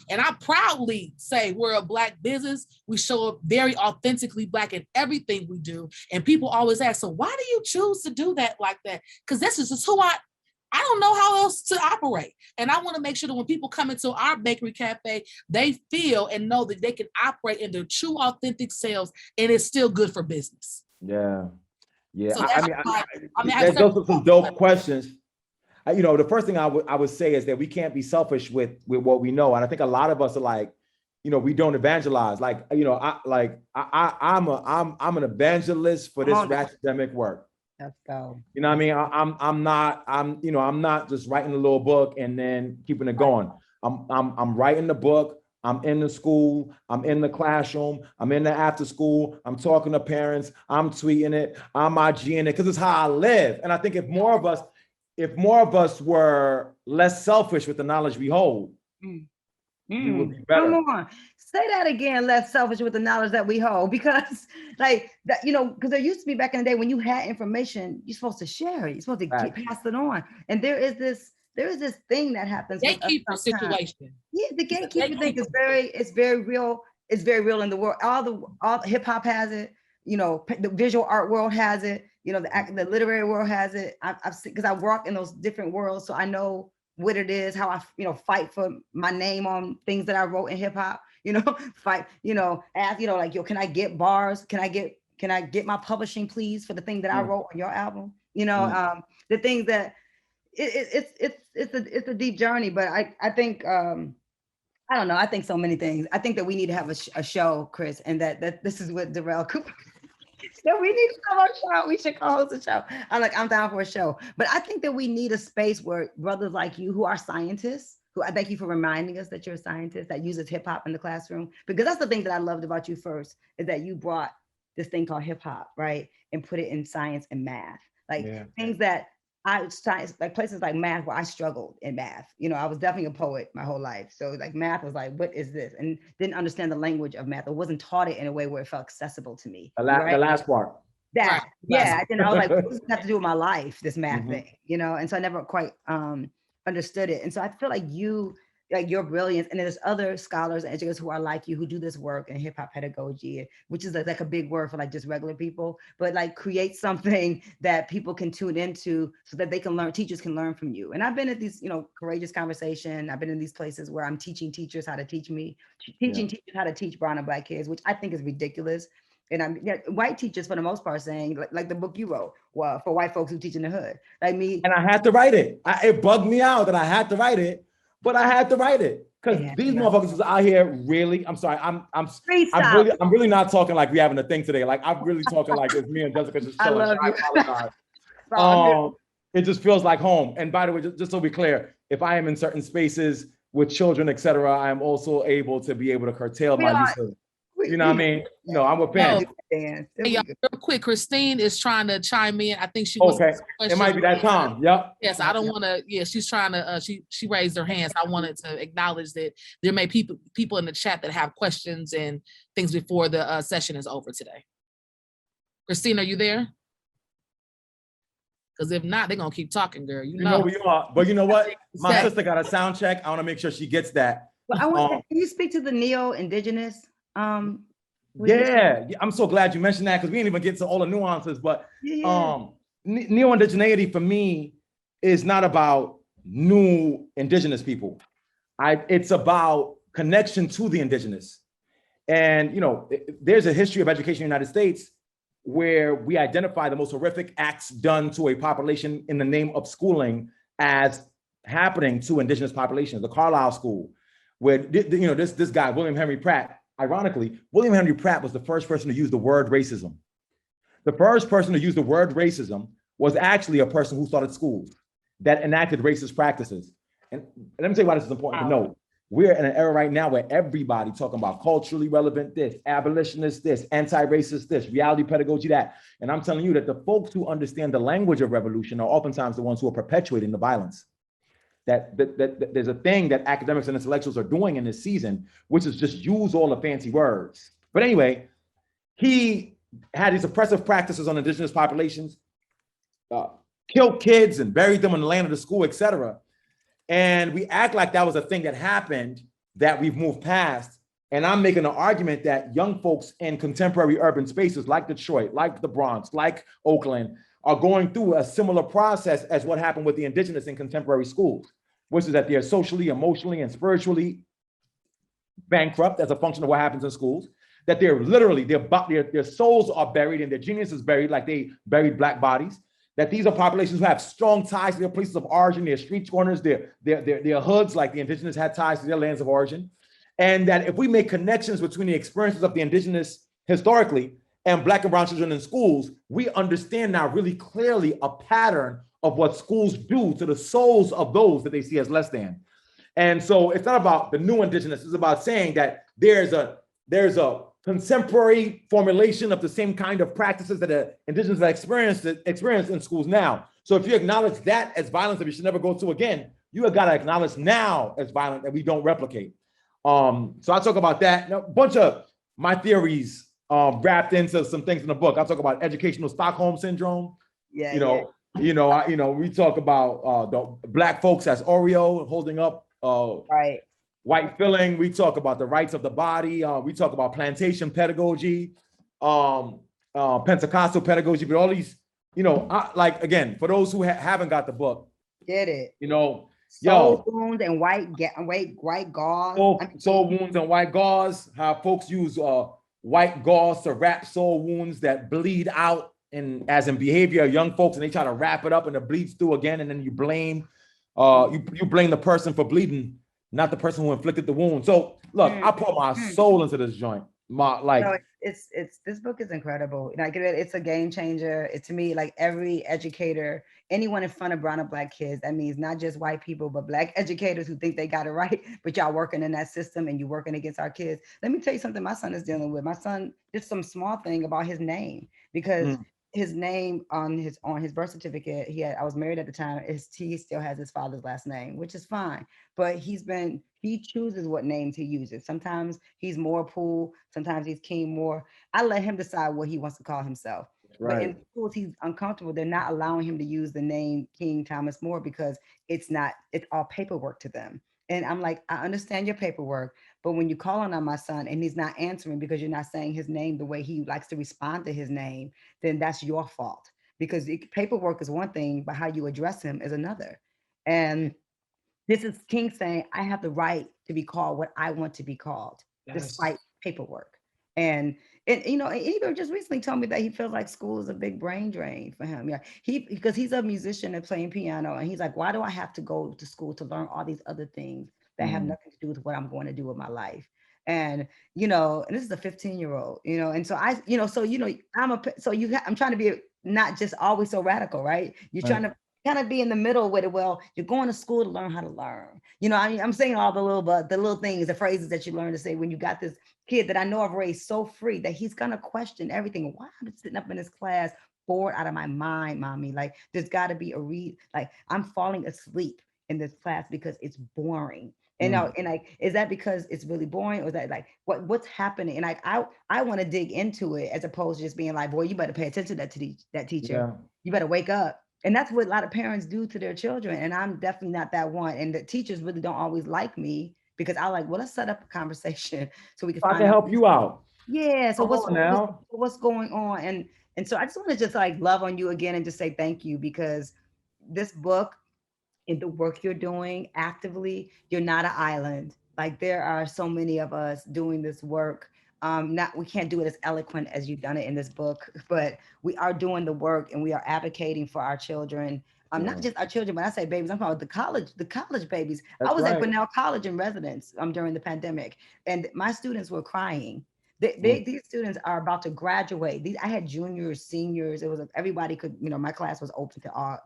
and I proudly say we're a Black business. We show up very authentically Black in everything we do. And people always ask, so why do you choose to do that like that? Because this is just who I don't know how else to operate. And I want to make sure that when people come into our bakery cafe, they feel and know that they can operate in their true authentic selves and it's still good for business. Yeah. Yeah. So those are some dope questions. The first thing I would say is that we can't be selfish with what we know. And I think a lot of us are like, we don't evangelize. Like, I'm an evangelist for this Ratchetdemic work. Let's go. You know what I mean? I'm not just writing a little book and then keeping it going. I'm writing the book. I'm in the school. I'm in the classroom. I'm in the after school. I'm talking to parents. I'm tweeting it. I'm IGing it because it's how I live. And I think if more of us were less selfish with the knowledge we hold, we would be better. Come on, say that again. Less selfish with the knowledge that we hold, because like that, because there used to be back in the day when you had information, you're supposed to share it. You're supposed to pass it on. And there is this thing that happens. Gatekeeper situation. Yeah, the gatekeeper thing is very real. It's very real in the world. All hip hop has it. The visual art world has it. The literary world has it. I've seen, because I work in those different worlds, so I know what it is, how I fight for my name on things that I wrote in hip hop. Fight. Ask like, yo, can I get bars? Can I get my publishing, please, for the thing that I wrote on your album? The things that it's a deep journey, but I think I don't know. I think so many things. I think that we need to have a show, Chris, and that this is what Darrell Cooper. So we need to have a show. We should co-host a show. I'm down for a show. But I think that we need a space where brothers like you, who are scientists, who I thank you for reminding us that you're a scientist that uses hip hop in the classroom, because that's the thing that I loved about you first, is that you brought this thing called hip hop, right, and put it in science and math, things that like places like math where I struggled in math. I was definitely a poet my whole life. So like math was like, what is this? And didn't understand the language of math. I wasn't taught it in a way where it felt accessible to me. The last part. I was like, what does it have to do with my life, this math thing? And so I never quite understood it. And so I feel like your brilliance, and there's other scholars and educators who are like you, who do this work in hip hop pedagogy, which is like a big word for like just regular people, but like create something that people can tune into so that they can learn, teachers can learn from you. And I've been at these, courageous conversation. I've been in these places where I'm teaching teachers how to teach me, teachers how to teach brown and Black kids, which I think is ridiculous. And white teachers, for the most part, saying like the book you wrote, well, for white folks who teach in the hood, like me. And I had to write it. It bugged me out that I had to write it. But I had to write it because these motherfuckers is out here really. I'm sorry. I'm really not talking like we having a thing today. Like I'm really talking like it's me and Jessica just chilling. I apologize. It just feels like home. And by the way, just so we're clear, if I am in certain spaces with children, etc., I am also able to curtail my use of. You know what I mean? I'm a fan. Hey, real quick, Christine is trying to chime in. I think she was okay. It might be that time. Yep. Yes, I don't want to. Yeah, she's trying to. She raised her hand. So I wanted to acknowledge that there may be people in the chat that have questions and things before the session is over today. Christine, are you there? Because if not, they're gonna keep talking, girl. You know we are. But you know what? My sister got a sound check. I want to make sure she gets that. Well, I want. Can you speak to the neo-indigenous? I'm so glad you mentioned that because we didn't even get to all the nuances. But neo-indigeneity for me is not about new indigenous people. It's about connection to the indigenous. And there's a history of education in the United States where we identify the most horrific acts done to a population in the name of schooling as happening to indigenous populations. The Carlisle School, where this guy William Henry Pratt. Ironically, William Henry Pratt was the first person to use the word racism. The first person to use the word racism was actually a person who started schools that enacted racist practices. And let me tell you why this is important to know. We're in an era right now where everybody talking about culturally relevant this, abolitionist this, anti-racist this, reality pedagogy that. And I'm telling you that the folks who understand the language of revolution are oftentimes the ones who are perpetuating the violence. That there's a thing that academics and intellectuals are doing in this season, which is just use all the fancy words. But anyway, he had these oppressive practices on indigenous populations, killed kids and buried them in the land of the school, etc. And we act like that was a thing that happened that we've moved past. And I'm making an argument that young folks in contemporary urban spaces like Detroit, like the Bronx, like Oakland, are going through a similar process as what happened with the indigenous in contemporary schools, which is that they're socially, emotionally, and spiritually bankrupt as a function of what happens in schools, that they're literally, their souls are buried and their genius is buried like they buried Black bodies, that these are populations who have strong ties to their places of origin, their street corners, their hoods, like the indigenous had ties to their lands of origin. And that if we make connections between the experiences of the indigenous historically and Black and brown children in schools, we understand now really clearly a pattern of what schools do to the souls of those that they see as less than. And so it's not about the new indigenous, it's about saying that there's a contemporary formulation of the same kind of practices that the indigenous have experienced in schools now. So if you acknowledge that as violence that we should never go to again, you have got to acknowledge now as violence that we don't replicate. So I talk about that. A bunch of my theories wrapped into some things in the book. I talk about educational Stockholm syndrome. Yeah, we talk about the Black folks as Oreo holding up right. white filling. We talk about the rights of the body. We talk about plantation pedagogy, Pentecostal pedagogy, but all these, again, for those who haven't got the book, Get it. Soul wounds and white gauze. Soul wounds and white gauze, how folks use white gauze to wrap soul wounds that bleed out as in behavior of young folks, and they try to wrap it up and it bleeds through again, and then you blame you blame the person for bleeding, not the person who inflicted the wound. So look, I put my soul into this joint. It's this book is incredible. Like it's a game changer. To me, like every educator, anyone in front of brown and Black kids, that means not just white people, but Black educators who think they got it right, but y'all working in that system and you working against our kids. Let me tell you something my son is dealing with. My son did some small thing about his name, because his name on his birth certificate, I was married at the time, he still has his father's last name, which is fine. But he chooses what names he uses. Sometimes he's Moore Pool, sometimes he's King Moore. I let him decide what he wants to call himself. Right. But in schools, he's uncomfortable. They're not allowing him to use the name King Thomas Moore because it's all paperwork to them. And I'm like, I understand your paperwork, but when you call on my son and he's not answering because you're not saying his name the way he likes to respond to his name, then that's your fault. Because paperwork is one thing, but how you address him is another. And this is King saying, I have the right to be called what I want to be called, despite paperwork. And Igor just recently told me that he feels like school is a big brain drain for him. Yeah, because he's a musician and playing piano, and he's like, why do I have to go to school to learn all these other things that have nothing to do with what I'm going to do with my life? And and this is a 15-year-old, and so I'm trying to be not just always so radical, right? You're trying to kind of be in the middle with it. Well, you're going to school to learn how to learn. I'm saying all the little things, the phrases that you learn to say when you got this kid that I know I've raised so free that he's gonna question everything. Why am I sitting up in this class bored out of my mind, mommy? Like there's got to be a like I'm falling asleep in this class because it's boring. And is that because it's really boring, or is that like what's happening? And I want to dig into it as opposed to just being like, boy, you better pay attention to that teacher. Yeah. You better wake up. And that's what a lot of parents do to their children. And I'm definitely not that one. And the teachers really don't always like me because let's set up a conversation so we can I can help you out. Yeah. So what's going on? And so I just want to just like love on you again and just say thank you, because this book and the work you're doing actively, you're not an island. Like there are so many of us doing this work. We can't do it as eloquent as you've done it in this book, but we are doing the work and we are advocating for our children. Not just our children, when I say babies, I'm talking about the college babies. That's I was at Cornell College in residence during the pandemic, and my students were crying. These students are about to graduate. I had juniors, seniors. It was everybody could, my class was open to all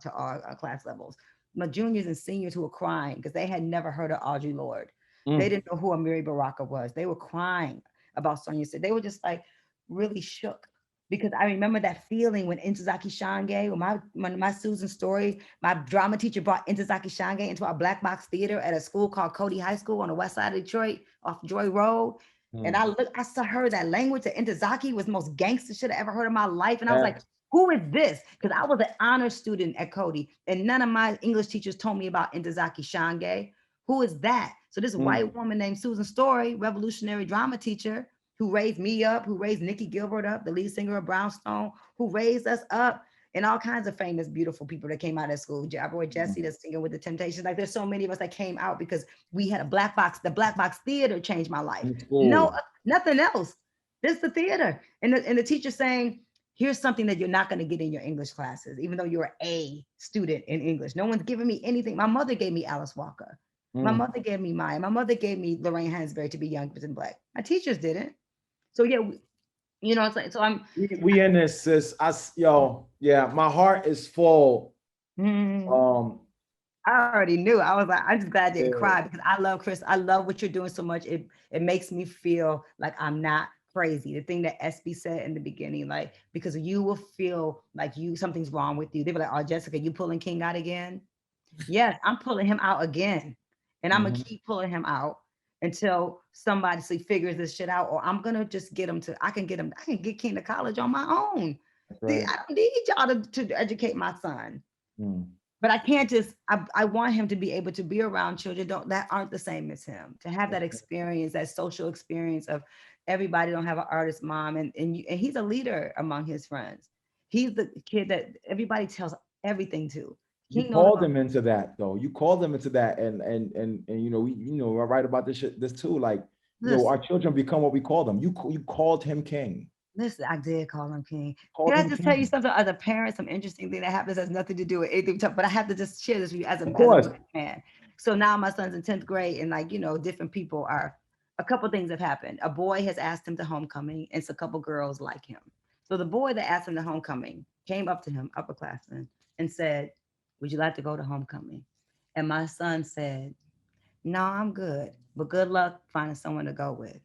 class levels. My juniors and seniors who were crying because they had never heard of Audre Lorde. They didn't know who Amiri Baraka was. They were crying about Sonia said. They were just like really shook, because I remember that feeling when Ntozake Shange, when my Susan Story, my drama teacher brought Ntozake Shange into our black box theater at a school called Cody High School on the west side of Detroit off Joy Road. And I saw her, that language that Ntozake was the most gangster shit I ever heard in my life. And I was like, Who is this? Because I was an honor student at Cody, and none of my English teachers told me about Ntozake Shange. Who is that? So this white woman named Susan Story, revolutionary drama teacher, who raised me up, who raised Nikki Gilbert up, the lead singer of Brownstone, who raised us up, and all kinds of famous, beautiful people that came out of school. Our boy Jesse, that's singing with the Temptations. Like there's so many of us that came out because we had a black box. The black box theater changed my life. No, nothing else. This is the theater. And the teacher saying, here's something that you're not going to get in your English classes, even though you're an A student in English. No one's giving me anything. My mother gave me Alice Walker. My mother gave me Maya. My mother gave me Lorraine Hansberry to be young and black. My teachers didn't. So yeah, you know, it's like, so we in this, sis. Yeah, my heart is full. I already knew. I was like, I'm just glad I didn't cry because I love Chris. I love what you're doing so much. It makes me feel like I'm not crazy. The thing that SB said in the beginning, like, because you will feel like something's wrong with you. They were like, oh, Jessica, you pulling King out again? Yes, I'm pulling him out again. And I'm gonna keep pulling him out until somebody figures this shit out, or I'm gonna just get him I can get King to college on my own. Right. I don't need y'all to educate my son. But I can't just, I want him to be able to be around children that aren't the same as him, to have that experience, that social experience of everybody don't have an artist mom, and he's a leader among his friends. He's the kid that everybody tells everything to. You called them into that though. You called them into that, and you know, I write about this too. Like, you know, our children become what we call them. You called him king. Listen, I did call him king. Can I just tell you something as a parent, some interesting thing that happens has nothing to do with anything, but I have to just share this with you as a man. So now my son's in 10th grade, and like, you know, different people a couple things have happened. A boy has asked him to homecoming, and it's a couple girls like him. So the boy that asked him to homecoming came up to him, upperclassman, and said, would you like to go to homecoming? And my son said, no, I'm good, but good luck finding someone to go with.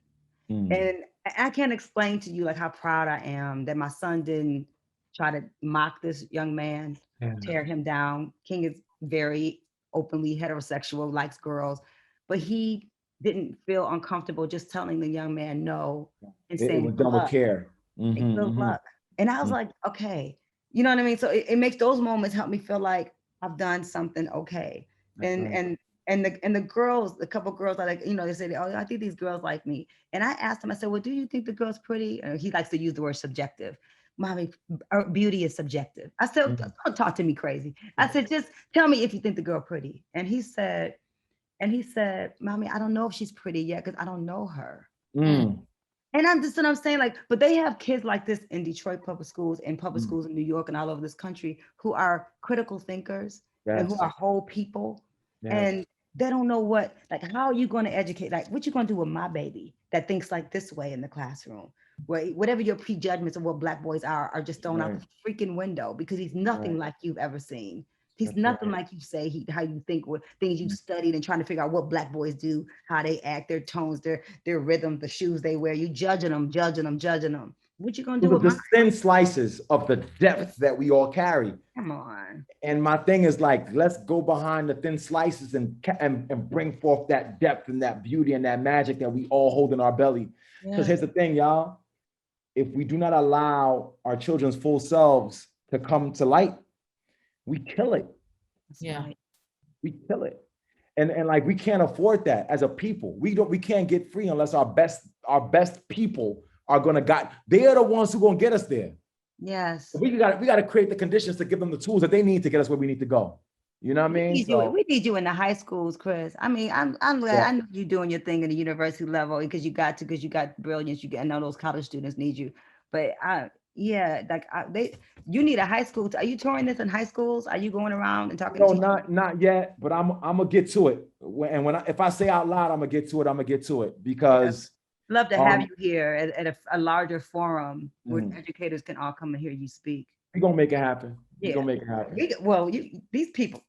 And I can't explain to you like how proud I am that my son didn't try to mock this young man, tear him down. King is very openly heterosexual, likes girls, but he didn't feel uncomfortable just telling the young man no and saying with double care. Good luck. And I was like, okay, you know what I mean? So it makes those moments help me feel like I've done something okay. And the girls, the couple girls are like, you know, they say, oh, I think these girls like me. And I asked him, I said, well, do you think the girl's pretty? And he likes to use the word subjective. Mommy, beauty is subjective. I said, don't talk to me crazy. I said, just tell me if you think the girl pretty. And he said, Mommy, I don't know if she's pretty yet because I don't know her. And I'm just what I'm saying, like, but they have kids like this in Detroit public schools and public schools in New York and all over this country who are critical thinkers and who are whole people. And they don't know how are you going to educate? Like, what you going to do with my baby that thinks like this way in the classroom? Where whatever your prejudgments of what Black boys are just thrown out the freaking window because he's nothing like you've ever seen. He's nothing like you say, how you think, what things you've studied and trying to figure out what Black boys do, how they act, their tones, their rhythm, the shoes they wear. You judging them. What you gonna do with the thin slices of the depth that we all carry? Come on. And my thing is like, let's go behind the thin slices and bring forth that depth and that beauty and that magic that we all hold in our belly. Because here's the thing, y'all. If we do not allow our children's full selves to come to light, we kill it. We kill it. And like, we can't afford that as a people. We can't get free unless our best people are they're the ones who gonna get us there. Yes. We gotta create the conditions to give them the tools that they need to get us where we need to go. You know what I mean? We need you in the high schools, Chris. I mean, I'm glad I know you doing your thing at the university level because you got brilliance. I know those college students need you. But you need a high school. Are you touring this in high schools? Are you going around and talking? No, not yet. But I'm gonna get to it. If I say out loud, I'm gonna get to it because love to have you here at a larger forum where educators can all come and hear you speak. We're gonna make it happen. We're gonna make it happen. These people,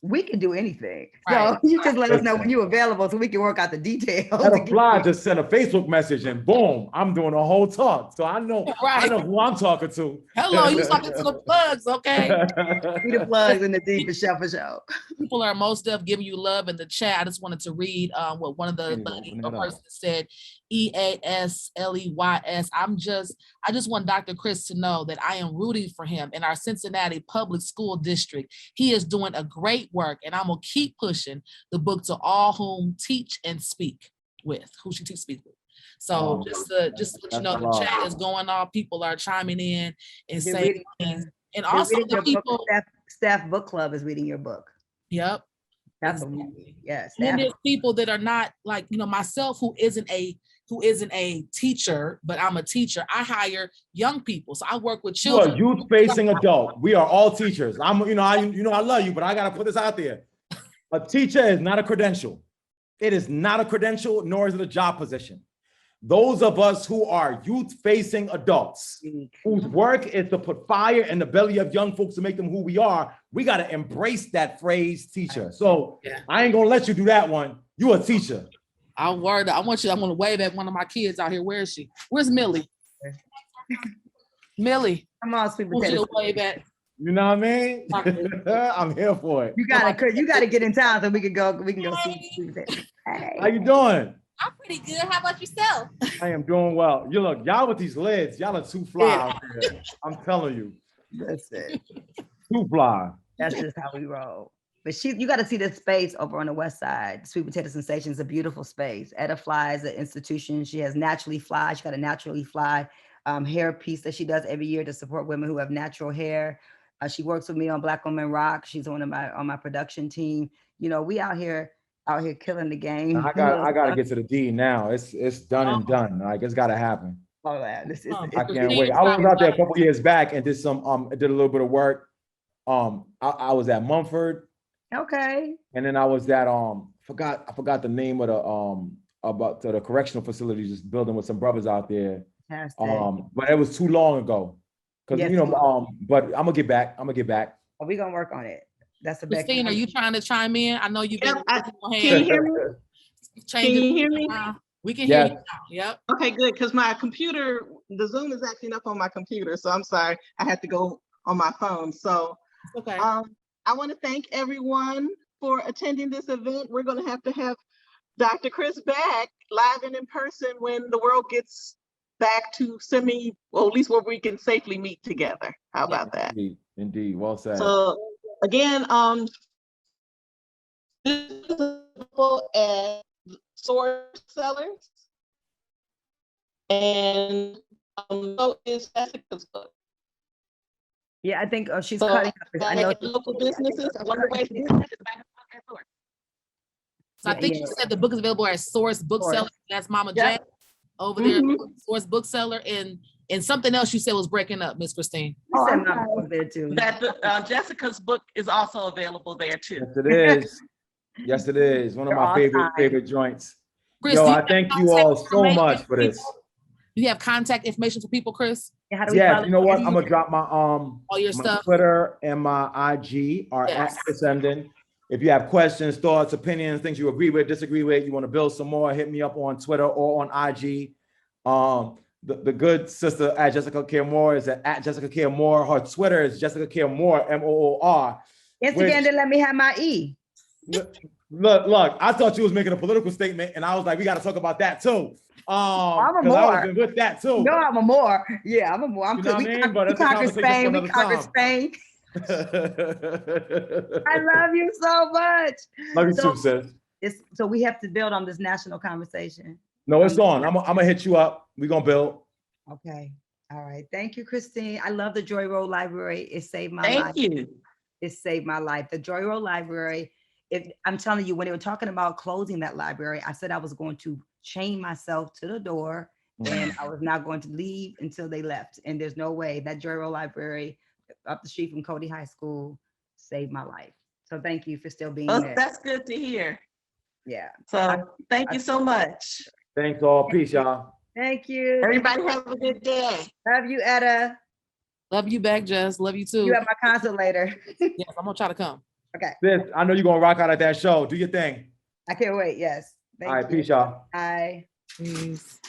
we can do anything. Right. So you just let us know when you're available so we can work out the details. That'll fly, just send a Facebook message and boom, I'm doing a whole talk. So I know who I'm talking to. Hello, you talking to the plugs, okay? Be the plugs in the deep for sure. People are most of giving you love in the chat. I just wanted to read what one of the person said, EASLEYS. I just want Dr. Chris to know that I am rooting for him in our Cincinnati Public School District. He is doing a great work, and I'm gonna keep pushing the book to all whom teach and speak with, who she teach speak with. So just to let you know, the chat is going off. People are chiming in and saying things. And also the people. Staff book club is reading your book. Yep. That's exactly. Yes. And then there's people that are not like, myself, who isn't a teacher, but I'm a teacher. I hire young people. So I work with children. You are youth-facing adult. We are all teachers. I love you, but I gotta put this out there. A teacher is not a credential. It is not a credential, nor is it a job position. Those of us who are youth-facing adults, whose work is to put fire in the belly of young folks to make them who we are, we got to embrace that phrase, teacher. So I ain't gonna let you do that one. You a teacher. I'm gonna wave at one of my kids out here. Where is she? Where's Millie? Millie. Come on, sweet potato. Wave at. You know what I mean? I'm here for it. You gotta get in town so we can go see sweet potato. Hey. How you doing? I'm pretty good. How about yourself? I am doing well. You look, y'all with these lids, y'all are too fly out there. I'm telling you. That's it. Too fly. That's just how we roll. But you got to see this space over on the west side. Sweet Potato Sensation is a beautiful space. Etta Fly is an institution. She has Naturally Fly. She got a Naturally Fly hair piece that she does every year to support women who have natural hair. She works with me on Black Women Rock. She's on my production team. We out here killing the game. I gotta get to the D now. It's done and done. Like, it's gotta happen. Oh man, I can't wait. I was out there a couple years back and did a little bit of work. I was at Mumford. Okay. And then I was at I forgot the name of the correctional facility, just building with some brothers out there. But it was too long ago. Because but I'm gonna get back. Are we gonna work on it? That's the best. Christine, are you trying to chime in? I know you've been. Can you hear me? Can you hear me? We can hear you now. Yep. Okay, good. Because my computer, the Zoom is acting up on my computer. So I'm sorry. I had to go on my phone. So okay. I want to thank everyone for attending this event. We're going to have Dr. Chris back live and in person when the world gets back to at least where we can safely meet together. How about that? Indeed. Well said. So again, this is available at Source Sellers, and so is Jessica's book. Yeah, I think she's cutting. I know local businesses. So I think you said the book is available at Source Bookseller. That's Mama Jack over there, Source Bookseller, and something else you said was breaking up, Miss Christine. There too. That Jessica's book is also available there too. Yes, it is. Yes, it is. One of my favorite joints. Chris, I thank you all so much for this. Do you have contact information for people, Chris? Yeah, you know what? I'm gonna drop my all your my stuff. Twitter and my IG are at Chris Emdin. If you have questions, thoughts, opinions, things you agree with, disagree with, you want to build some more, hit me up on Twitter or on IG. The good sister at Jessica Care Moore is at Jessica Care Moore. Her Twitter is Jessica Care Moore, MOOR. Instagram didn't let me have my E. Look, I thought you was making a political statement, and I was like, we got to talk about that too. I'm a Moore. I was with that too. No, I'm a Moore. Yeah, I'm a Moore. We conquered Spain. I love you so much. Love you too, sis. So we have to build on this national conversation. No, it's on. I'm gonna hit you up. We're gonna build. Okay. All right. Thank you, Christine. I love the Joy Road Library. It saved my life. Thank you. It saved my life. The Joy Road Library. I'm telling you, when they were talking about closing that library, I said I was going to chain myself to the door and I was not going to leave until they left. And there's no way. That Joy Road Library up the street from Cody High School saved my life. So thank you for still being there. That's good to hear. Yeah. So thank you so much. Thanks all. Peace, y'all. Thank you. Everybody have a good day. Love you, Etta. Love you back, Jess. Love you too. You have my concert later. Yes, I'm gonna try to come. Okay. Sis, I know you're gonna rock out at that show. Do your thing. I can't wait. Yes. Thank All right, you. peace, y'all. Bye. Please.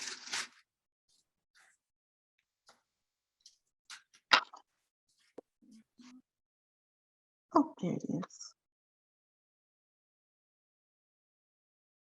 Oh, there it is.